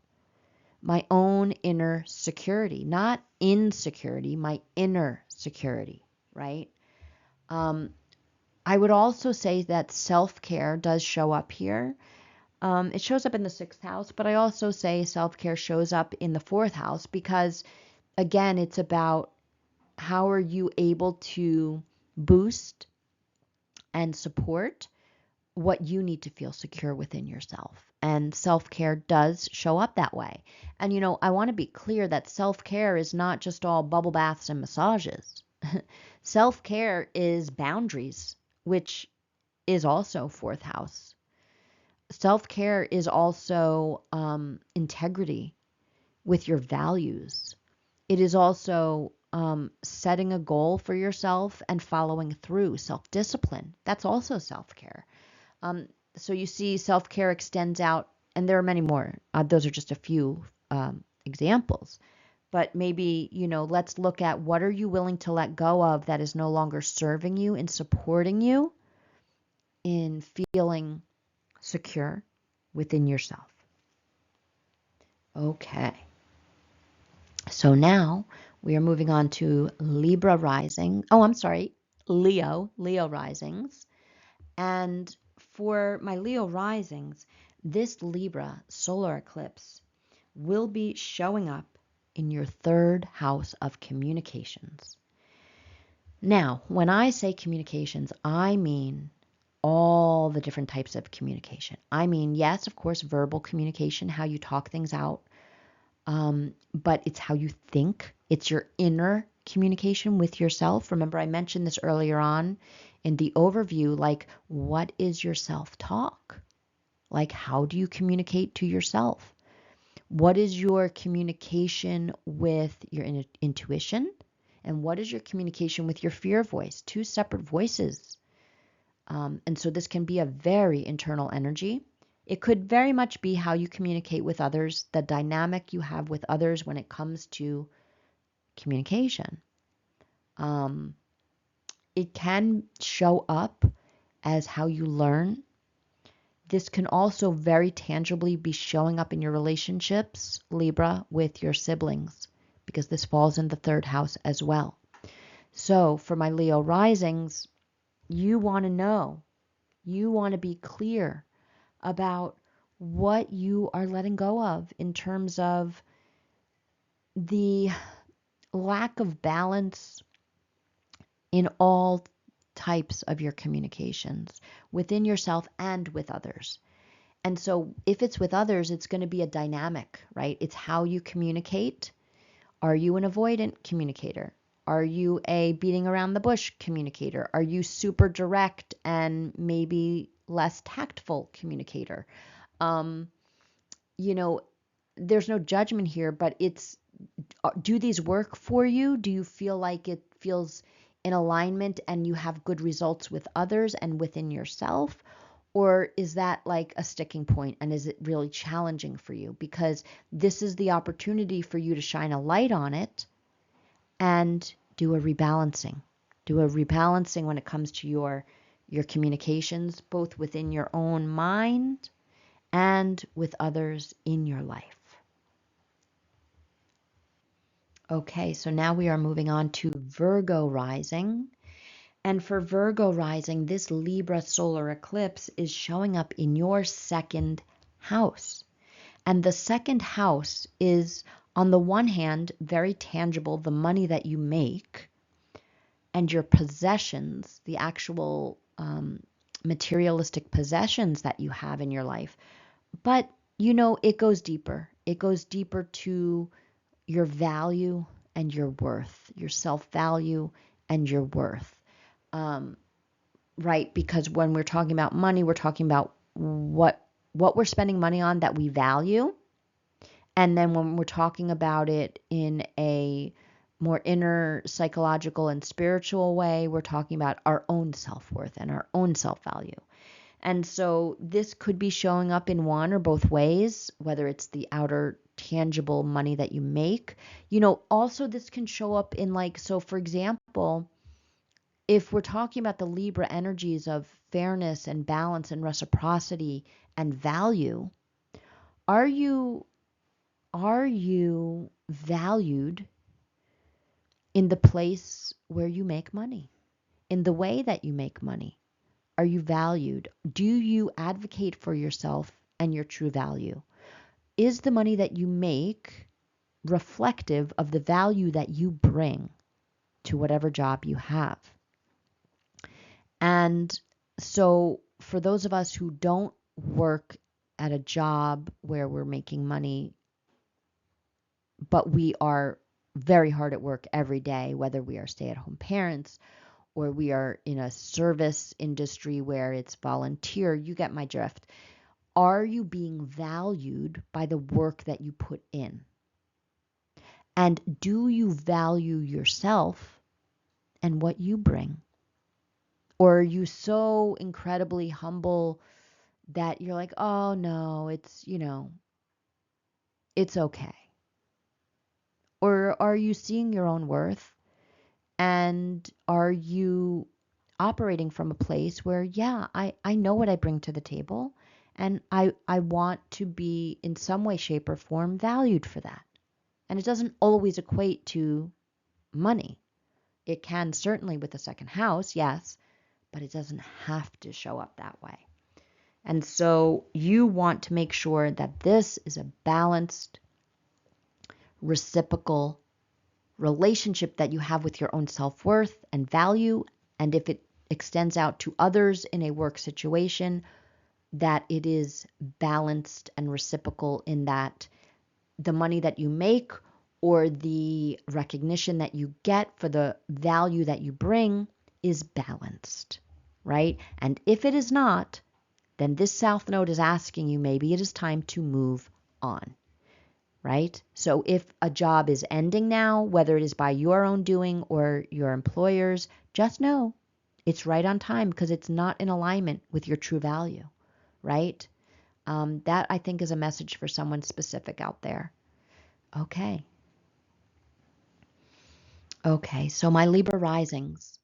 My own inner security, not insecurity, my inner security, right? I would also say that self-care does show up here. It shows up in the 6th house, but I also say self-care shows up in the 4th house because, again, it's about how are you able to boost and support what you need to feel secure within yourself. And self-care does show up that way. And, I want to be clear that self-care is not just all bubble baths and massages. Self-care is boundaries, which is also 4th house. Self-care is also integrity with your values. It is also setting a goal for yourself and following through, self-discipline. That's also self-care. So you see self-care extends out, and there are many more. Those are just a few examples. But maybe, let's look at what are you willing to let go of that is no longer serving you and supporting you in feeling secure within yourself. Okay. So now we are moving on to Libra rising. Oh, I'm sorry, Leo risings. And for my Leo risings, this Libra solar eclipse will be showing up in your 3rd house of communications. Now, when I say communications, I mean all the different types of communication. I mean, yes, of course, verbal communication, how you talk things out, but it's how you think. It's your inner communication with yourself. Remember, I mentioned this earlier on in the overview, like, what is your self-talk? Like, how do you communicate to yourself? What is your communication with your intuition? And what is your communication with your fear voice? 2 separate voices. And so this can be a very internal energy. It could very much be how you communicate with others, the dynamic you have with others when it comes to communication. It can show up as how you learn. This can also very tangibly be showing up in your relationships, Libra, with your siblings, because this falls in the 3rd house as well. So for my Leo risings, you want to know, you want to be clear about what you are letting go of in terms of the lack of balance in all types of your communications within yourself and with others. And so if it's with others, it's going to be a dynamic, right? It's how you communicate. Are you an avoidant communicator? Are you a beating around the bush communicator? Are you super direct and maybe less tactful communicator? There's no judgment here, but do these work for you? Do you feel like it feels in alignment and you have good results with others and within yourself? Or is that like a sticking point, and is it really challenging for you? Because this is the opportunity for you to shine a light on it and do a rebalancing. Do a rebalancing when it comes to your communications, both within your own mind and with others in your life. Okay, so now we are moving on to Virgo rising. And for Virgo rising, this Libra solar eclipse is showing up in your second house. And the second house is, on the one hand, very tangible, the money that you make and your possessions, the actual materialistic possessions that you have in your life. But, you know, it goes deeper. It goes deeper to your value and your worth, your self-value and your worth. Right? Because when we're talking about money, we're talking about what we're spending money on that we value. And then when we're talking about it in a more inner psychological and spiritual way, we're talking about our own self-worth and our own self-value. And so this could be showing up in one or both ways, whether it's the outer tangible money that you make. You know, also this can show up in, like, so for example, if we're talking about the Libra energies of fairness and balance and reciprocity and value, are you valued in the place where you make money, in the way that you make money? Are you valued? Do you advocate for yourself and your true value? Is the money that you make reflective of the value that you bring to whatever job you have? And so for those of us who don't work at a job where we're making money, but we are very hard at work every day, whether we are stay-at-home parents or we are in a service industry where it's volunteer, you get my drift. Are you being valued by the work that you put in? And do you value yourself and what you bring? Or are you so incredibly humble that you're like, oh no, it's, you know, it's okay? Or are you seeing your own worth? And are you operating from a place where, yeah, I know what I bring to the table, and I want to be in some way, shape, or form valued for that. And it doesn't always equate to money. It can certainly with the second house, yes, but it doesn't have to show up that way. And so you want to make sure that this is a balanced, reciprocal relationship that you have with your own self-worth and value. And if it extends out to others in a work situation, that it is balanced and reciprocal in that the money that you make or the recognition that you get for the value that you bring is balanced, right? And if it is not, then this South Node is asking you, maybe it is time to move on, right? So if a job is ending now, whether it is by your own doing or your employer's, just know it's right on time because it's not in alignment with your true value, right? That I think is a message for someone specific out there. Okay. Okay, so my Libra risings,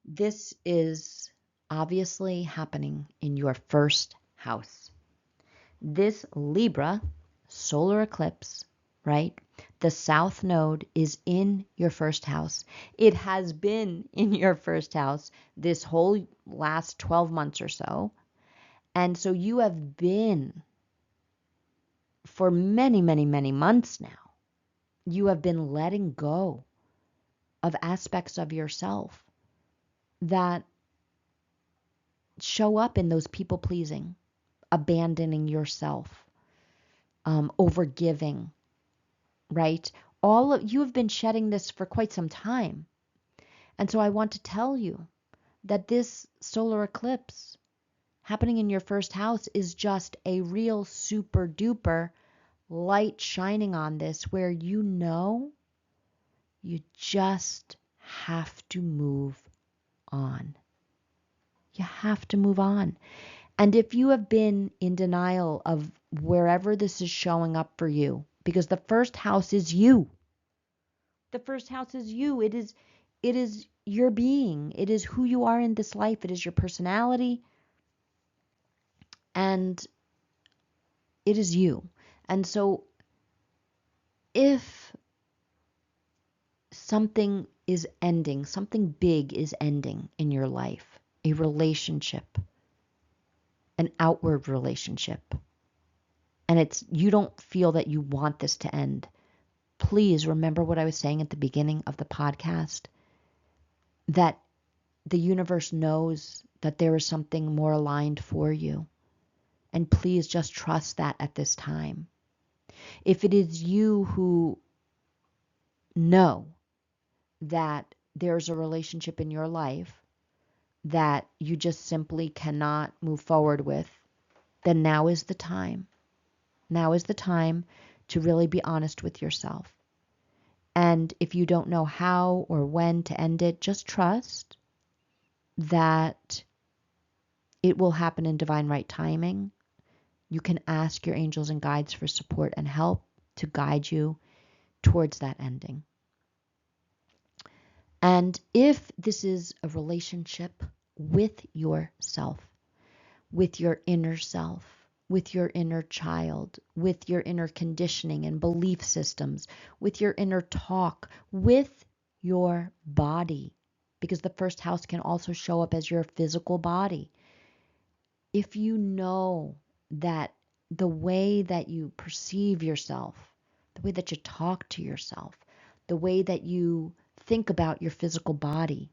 this is obviously happening in your first house. This Libra solar eclipse, right? The South Node is in your first house. It has been in your first house this whole last 12 months or so. And so you have been, for many, many, many months now, you have been letting go of aspects of yourself that show up in those people pleasing, abandoning yourself, overgiving, right? All of you have been shedding this for quite some time. And so I want to tell you that this solar eclipse happening in your first house is just a real super duper light shining on this, where you know you just have to move on. You have to move on. And if you have been in denial of wherever this is showing up for you, because the first house is you. The first house is you. It is your being. It is who you are in this life. It is your personality. And it is you. And so if something is ending, something big is ending in your life, a relationship, an outward relationship, and you don't feel that you want this to end, please remember what I was saying at the beginning of the podcast, that the universe knows that there is something more aligned for you. And please just trust that at this time. If it is you who know that there's a relationship in your life that you just simply cannot move forward with, then now is the time. Now is the time to really be honest with yourself. And if you don't know how or when to end it, just trust that it will happen in divine right timing. You can ask your angels and guides for support and help to guide you towards that ending. And if this is a relationship with yourself, with your inner self, with your inner child, with your inner conditioning and belief systems, with your inner talk, with your body, because the first house can also show up as your physical body. If you know that the way that you perceive yourself, the way that you talk to yourself, the way that you think about your physical body,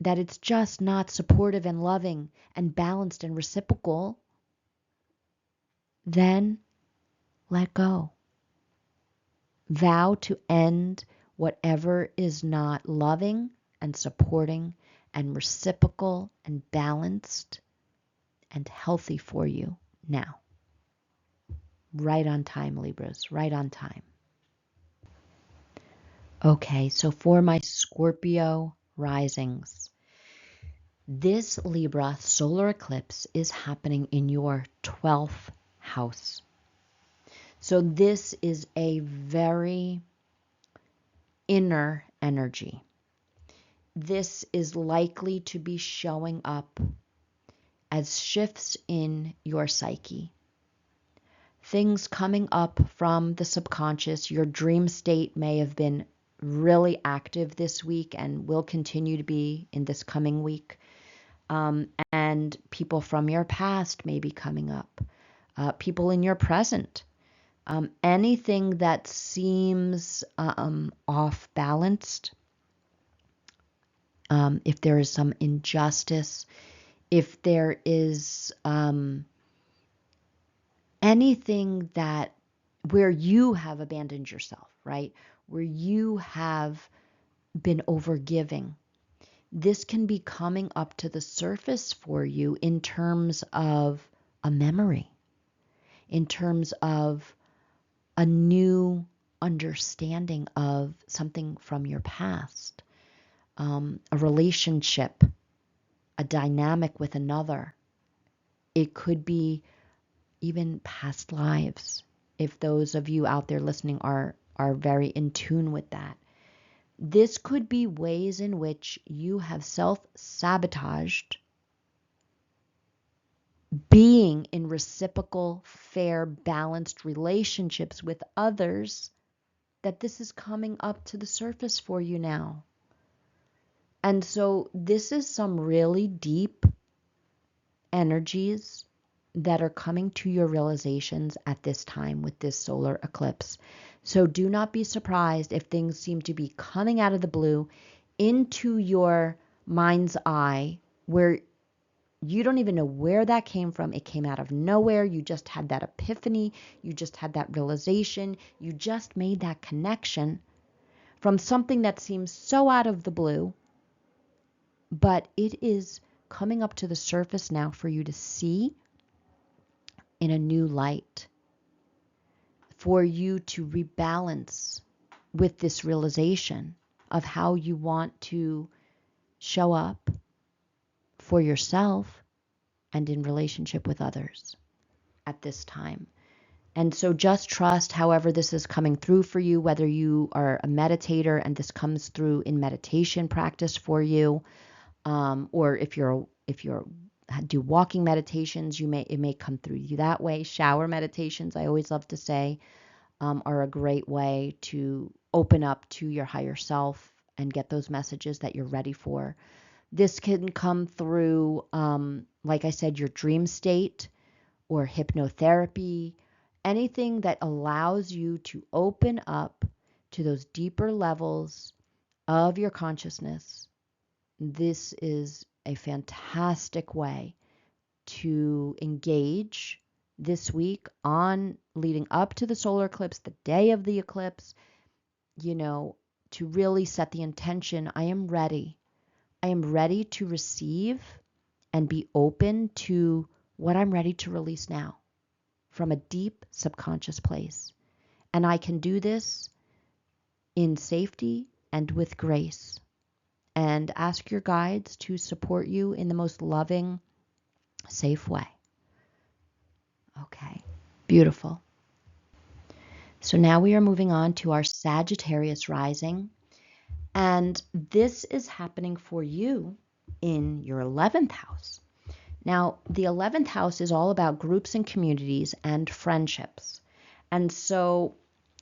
that it's just not supportive and loving and balanced and reciprocal, then let go. Vow to end whatever is not loving and supporting and reciprocal and balanced and healthy for you now. Right on time, Libras, right on time. Okay, so for my Scorpio risings, this Libra solar eclipse is happening in your 12th house. So this is a very inner energy. This is likely to be showing up as shifts in your psyche. Things coming up from the subconscious. Your dream state may have been really active this week and will continue to be in this coming week. And people from your past may be coming up. People in your present. Anything that seems off balanced. If there is some injustice, if there is anything that where you have abandoned yourself, right? Where you have been overgiving, this can be coming up to the surface for you in terms of a memory, in terms of a new understanding of something from your past, a relationship, a dynamic with another. It could be even past lives, if those of you out there listening are very in tune with that. This could be ways in which you have self-sabotaged being in reciprocal, fair, balanced relationships with others, that this is coming up to the surface for you now. And so this is some really deep energies that are coming to your realizations at this time with this solar eclipse. So do not be surprised if things seem to be coming out of the blue into your mind's eye where you don't even know where that came from. It came out of nowhere. You just had that epiphany. You just had that realization. You just made that connection from something that seems so out of the blue, but it is coming up to the surface now for you to see in a new light, for you to rebalance with this realization of how you want to show up for yourself and in relationship with others at this time. And so just trust however this is coming through for you, whether you are a meditator and this comes through in meditation practice for you, or if you're do walking meditations, it may come through you that way. Shower meditations, I always love to say, are a great way to open up to your higher self and get those messages that you're ready for. This can come through, like I said, your dream state or hypnotherapy, anything that allows you to open up to those deeper levels of your consciousness. This is a fantastic way to engage this week on leading up to the solar eclipse, the day of the eclipse, to really set the intention. I am ready. I am ready to receive and be open to what I'm ready to release now from a deep subconscious place. And I can do this in safety and with grace. And ask your guides to support you in the most loving, safe way. Okay, beautiful. So now we are moving on to our Sagittarius rising. And this is happening for you in your 11th house. Now, the 11th house is all about groups and communities and friendships. And so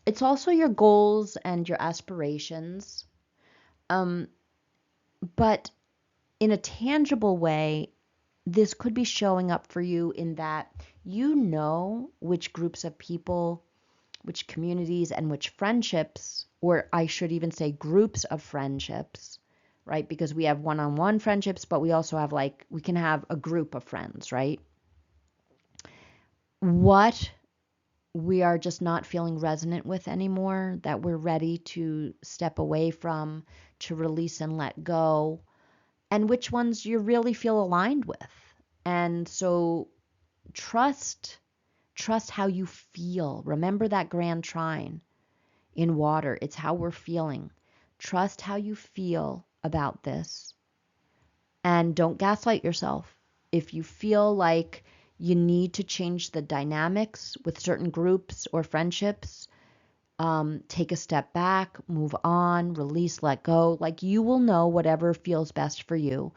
it's also your goals and your aspirations. But in a tangible way, this could be showing up for you in that you know which groups of people, which communities, and which friendships, or I should even say groups of friendships, right? Because we have one-on-one friendships, but we also have we can have a group of friends, right? What we are just not feeling resonant with anymore, that we're ready to step away from, to release and let go, and which ones you really feel aligned with. And so trust how you feel. Remember that grand trine in water. It's how we're feeling. Trust how you feel about this. And don't gaslight yourself. If you feel like you need to change the dynamics with certain groups or friendships, take a step back, move on, release, let go. You will know whatever feels best for you.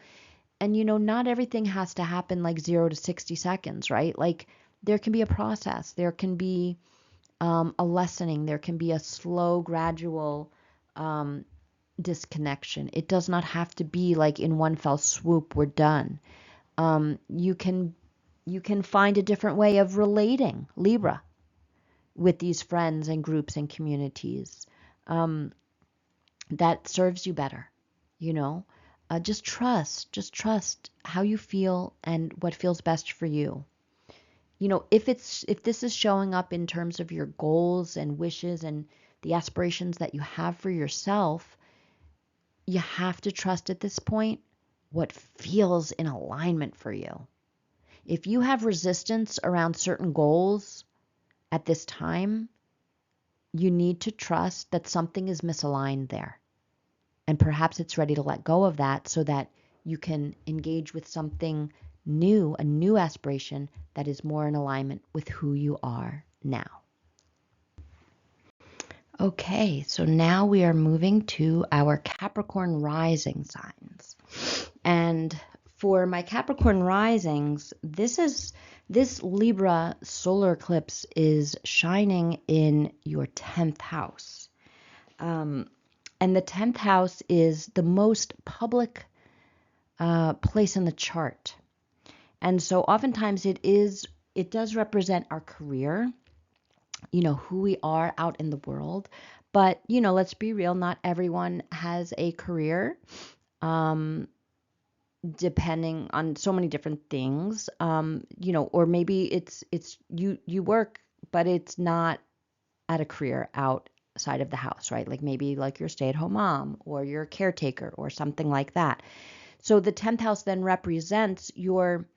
And not everything has to happen 0 to 60 seconds, right? There can be a process. There can be a lessening. There can be a slow, gradual disconnection. It does not have to be in one fell swoop, we're done. You can find a different way of relating, Libra, with these friends and groups and communities that serves you better, just trust how you feel and what feels best for you. If this is showing up in terms of your goals and wishes and the aspirations that you have for yourself, you have to trust at this point what feels in alignment for you. If you have resistance around certain goals at this time, you need to trust that something is misaligned there. And perhaps it's ready to let go of that so that you can engage with something new, a new aspiration that is more in alignment with who you are now. Okay, so now we are moving to our Capricorn rising signs. And for my Capricorn risings, this Libra solar eclipse is shining in your 10th house. And the 10th house is the most public place in the chart. And so oftentimes it does represent our career, who we are out in the world. But, let's be real, not everyone has a career, depending on so many different things, or maybe it's you work, but it's not at a career outside of the house, right? Maybe you're a stay-at-home mom or you're a caretaker or something like that. So the 10th house then represents your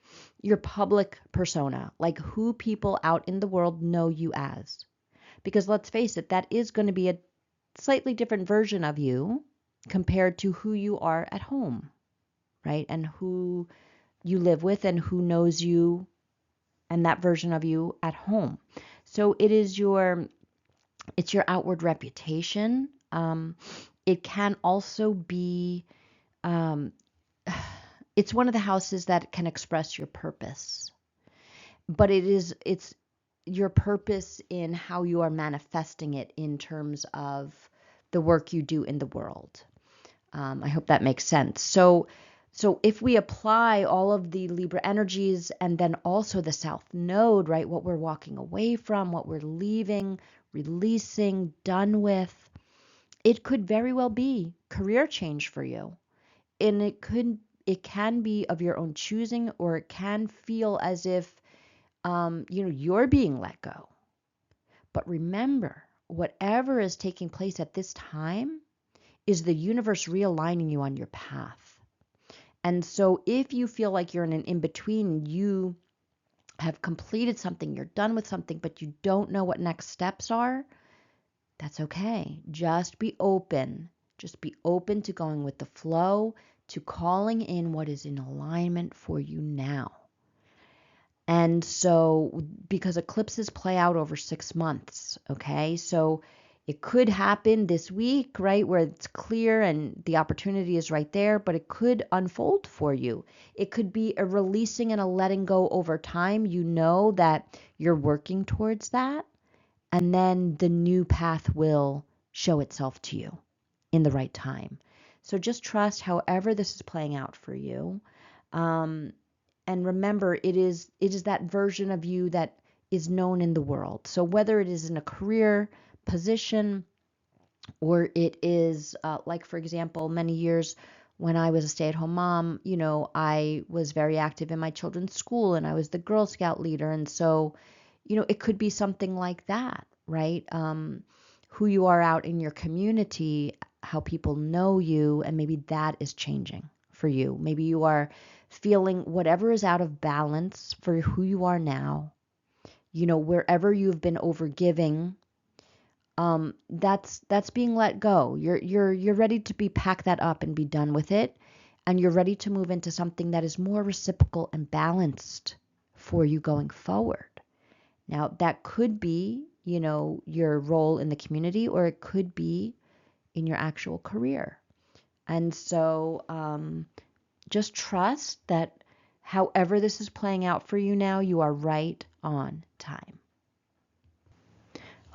public persona, who people out in the world know you as. Because let's face it, that is going to be a slightly different version of you compared to who you are at home, right? And who you live with and who knows you and that version of you at home. So it's your outward reputation. It can also be, um, it's one of the houses that can express your purpose, but it's your purpose in how you are manifesting it in terms of the work you do in the world. I hope that makes sense. So if we apply all of the Libra energies and then also the South Node, right, what we're walking away from, what we're leaving, releasing, done with, it could very well be career change for you. And it can be of your own choosing, or it can feel as if you're being let go. But remember, whatever is taking place at this time is the universe realigning you on your path. And so if you feel like you're in an in-between, you have completed something, you're done with something, but you don't know what next steps are, that's okay. Just be open. Just be open to going with the flow, to calling in what is in alignment for you now. And so, because eclipses play out over 6 months, okay? So it could happen this week, right, where it's clear and the opportunity is right there, but it could unfold for you. It could be a releasing and a letting go over time. You know that you're working towards that, and then the new path will show itself to you in the right time. So just trust however this is playing out for you. And remember, it is that version of you that is known in the world. So whether it is in a career position, or it is like, for example, many years when I was a stay-at-home mom, I was very active in my children's school and I was the Girl Scout leader. And so, it could be something like that, right? Who you are out in your community, how people know you, and maybe that is changing for you. Maybe you are feeling whatever is out of balance for who you are now, wherever you've been overgiving, that's being let go. You're ready to be pack that up and be done with it, and you're ready to move into something that is more reciprocal and balanced for you going forward. Now, that could be, your role in the community, or it could be in your actual career. And so, just trust that however this is playing out for you now, you are right on time.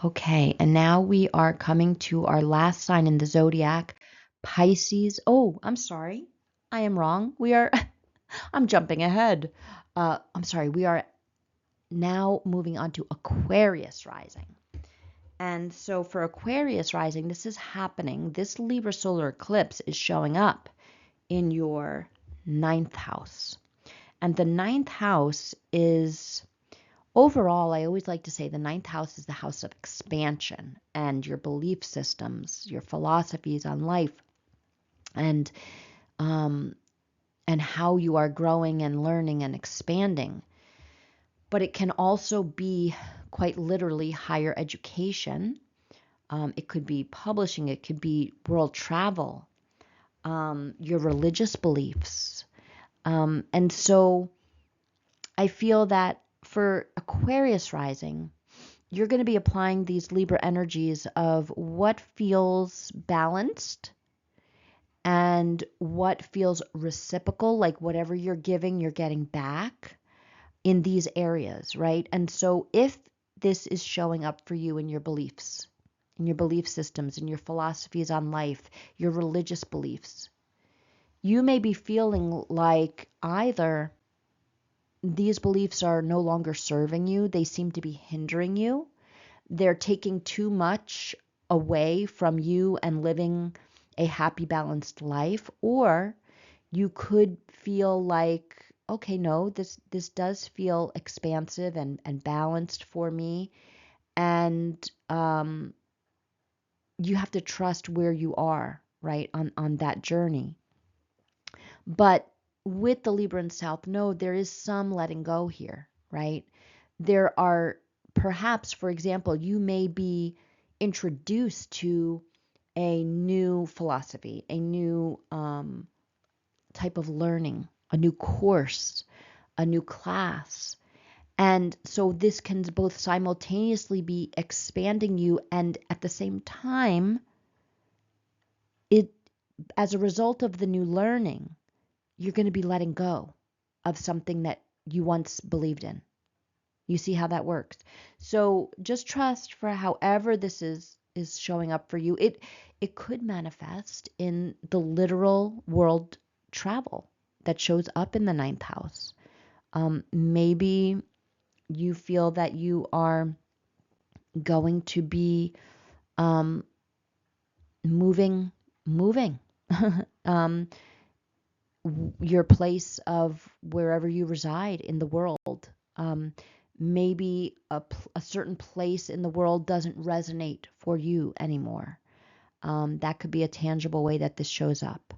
Okay, and now we are coming to our last sign in the zodiac, Pisces. Oh, I'm sorry. I am wrong. I'm jumping ahead. I'm sorry. We are now moving on to Aquarius rising. And so for Aquarius rising, this is happening. This Libra solar eclipse is showing up in your 9th house. And the 9th house is, overall, I always like to say the 9th house is the house of expansion and your belief systems, your philosophies on life, and how you are growing and learning and expanding. But it can also be quite literally higher education. It could be publishing. It could be world travel, your religious beliefs. And so I feel that for Aquarius rising, you're going to be applying these Libra energies of what feels balanced and what feels reciprocal, like whatever you're giving, you're getting back in these areas, right? And so if this is showing up for you in your beliefs, in your belief systems, in your philosophies on life, your religious beliefs, you may be feeling like either these beliefs are no longer serving you, they seem to be hindering you, they're taking too much away from you and living a happy, balanced life, or you could feel like, okay, no, this does feel expansive and balanced for me, and you have to trust where you are, right, on that journey. But with the Libra and South Node, there is some letting go here, right? There are perhaps, for example, you may be introduced to a new philosophy, a new type of learning, a new course, a new class. And so this can both simultaneously be expanding you, and at the same time, it, as a result of the new learning, you're going to be letting go of something that you once believed in. You see how that works. So just trust for however this is showing up for you. It could manifest in the literal world travel that shows up in the ninth house. Maybe you feel that you are going to be moving um, your place of wherever you reside in the world. Maybe a certain place in the world doesn't resonate for you anymore. That could be a tangible way that this shows up.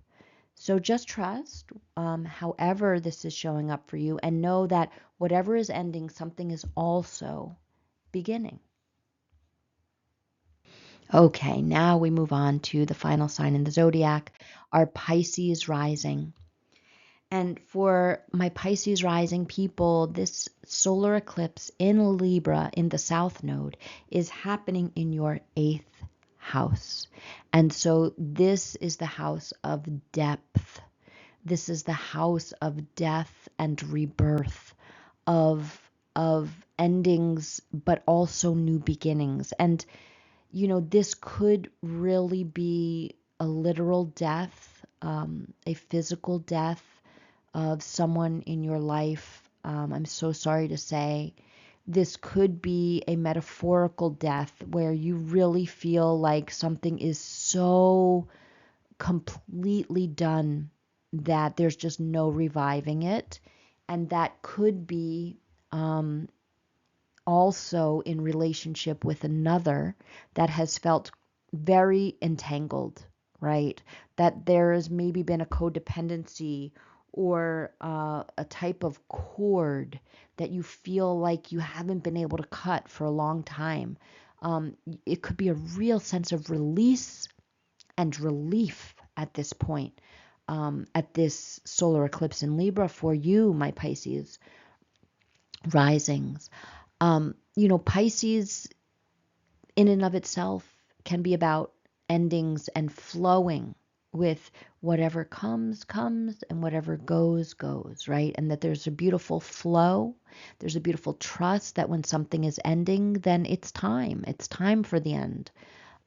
So just trust however this is showing up for you, and know that whatever is ending, something is also beginning. Okay, now we move on to the final sign in the zodiac, our Pisces rising. And for my Pisces rising people, this solar eclipse in Libra in the South Node is happening in your 8th house. And so this is the house of depth. This is the house of death and rebirth, of endings, but also new beginnings. And you know, this could really be a literal death, a physical death of someone in your life. I'm so sorry to say. This could be a metaphorical death where you really feel like something is so completely done that there's just no reviving it. And that could be also in relationship with another that has felt very entangled, right? That there has maybe been a codependency or a type of cord that you feel like you haven't been able to cut for a long time. It could be a real sense of release and relief at this point, at this solar eclipse in Libra for you, my Pisces risings. You know, Pisces in and of itself can be about endings and flowing with whatever comes, comes, and whatever goes, goes, right? And that there's a beautiful flow. There's a beautiful trust that when something is ending, then it's time. It's time for the end.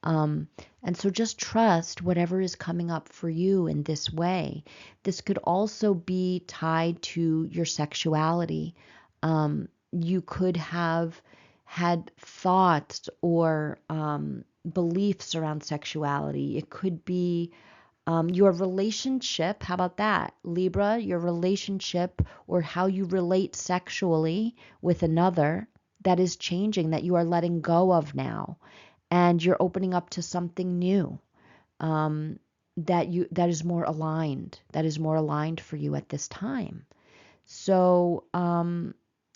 And so just trust whatever is coming up for you in this way. This could also be tied to your sexuality. You could have had thoughts or beliefs around sexuality. It could be your relationship. How about that, Libra? Your relationship or how you relate sexually with another that is changing, that you are letting go of now, and you're opening up to something new that is more aligned for you at this time. So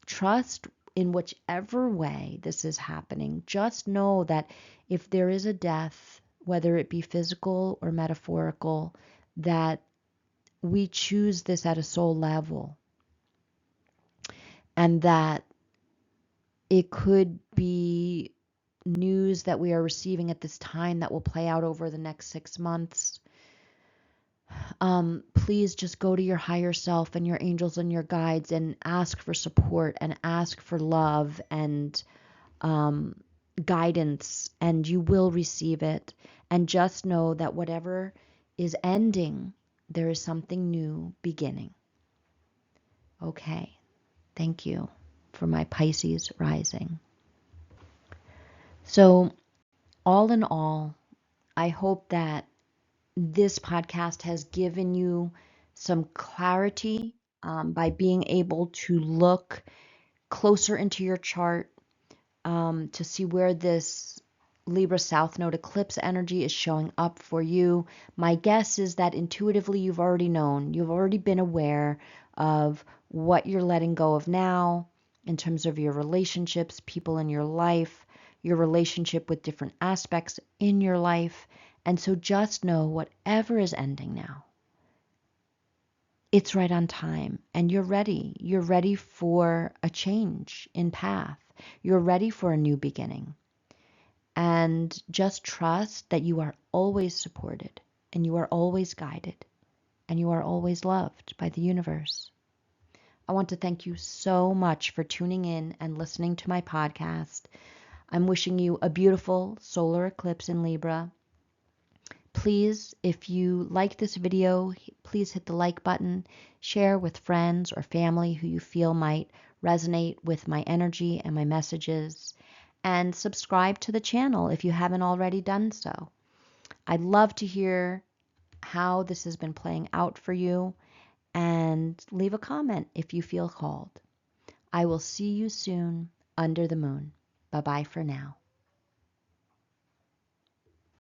trust in whichever way this is happening. Just know that if there is a death, whether it be physical or metaphorical, that we choose this at a soul level, and that it could be news that we are receiving at this time that will play out over the next 6 months. Please just go to your higher self and your angels and your guides and ask for support and ask for love and guidance, and you will receive it. And just know that whatever is ending, there is something new beginning. Okay, thank you for my Pisces rising. So, all in all, I hope that this podcast has given you some clarity by being able to look closer into your chart to see where this Libra South Node eclipse energy is showing up for you. My guess is that intuitively you've already known, you've already been aware of what you're letting go of now in terms of your relationships, people in your life, your relationship with different aspects in your life, And so just know whatever is ending now, it's right on time, and you're ready. You're ready for a change in path. You're ready for a new beginning. And just trust that you are always supported, and you are always guided, and you are always loved by the universe. I want to thank you so much for tuning in and listening to my podcast. I'm wishing you a beautiful solar eclipse in Libra. Please, if you like this video, please hit the like button, share with friends or family who you feel might resonate with my energy and my messages, and subscribe to the channel if you haven't already done so. I'd love to hear how this has been playing out for you, and leave a comment if you feel called. I will see you soon under the moon. Bye-bye for now.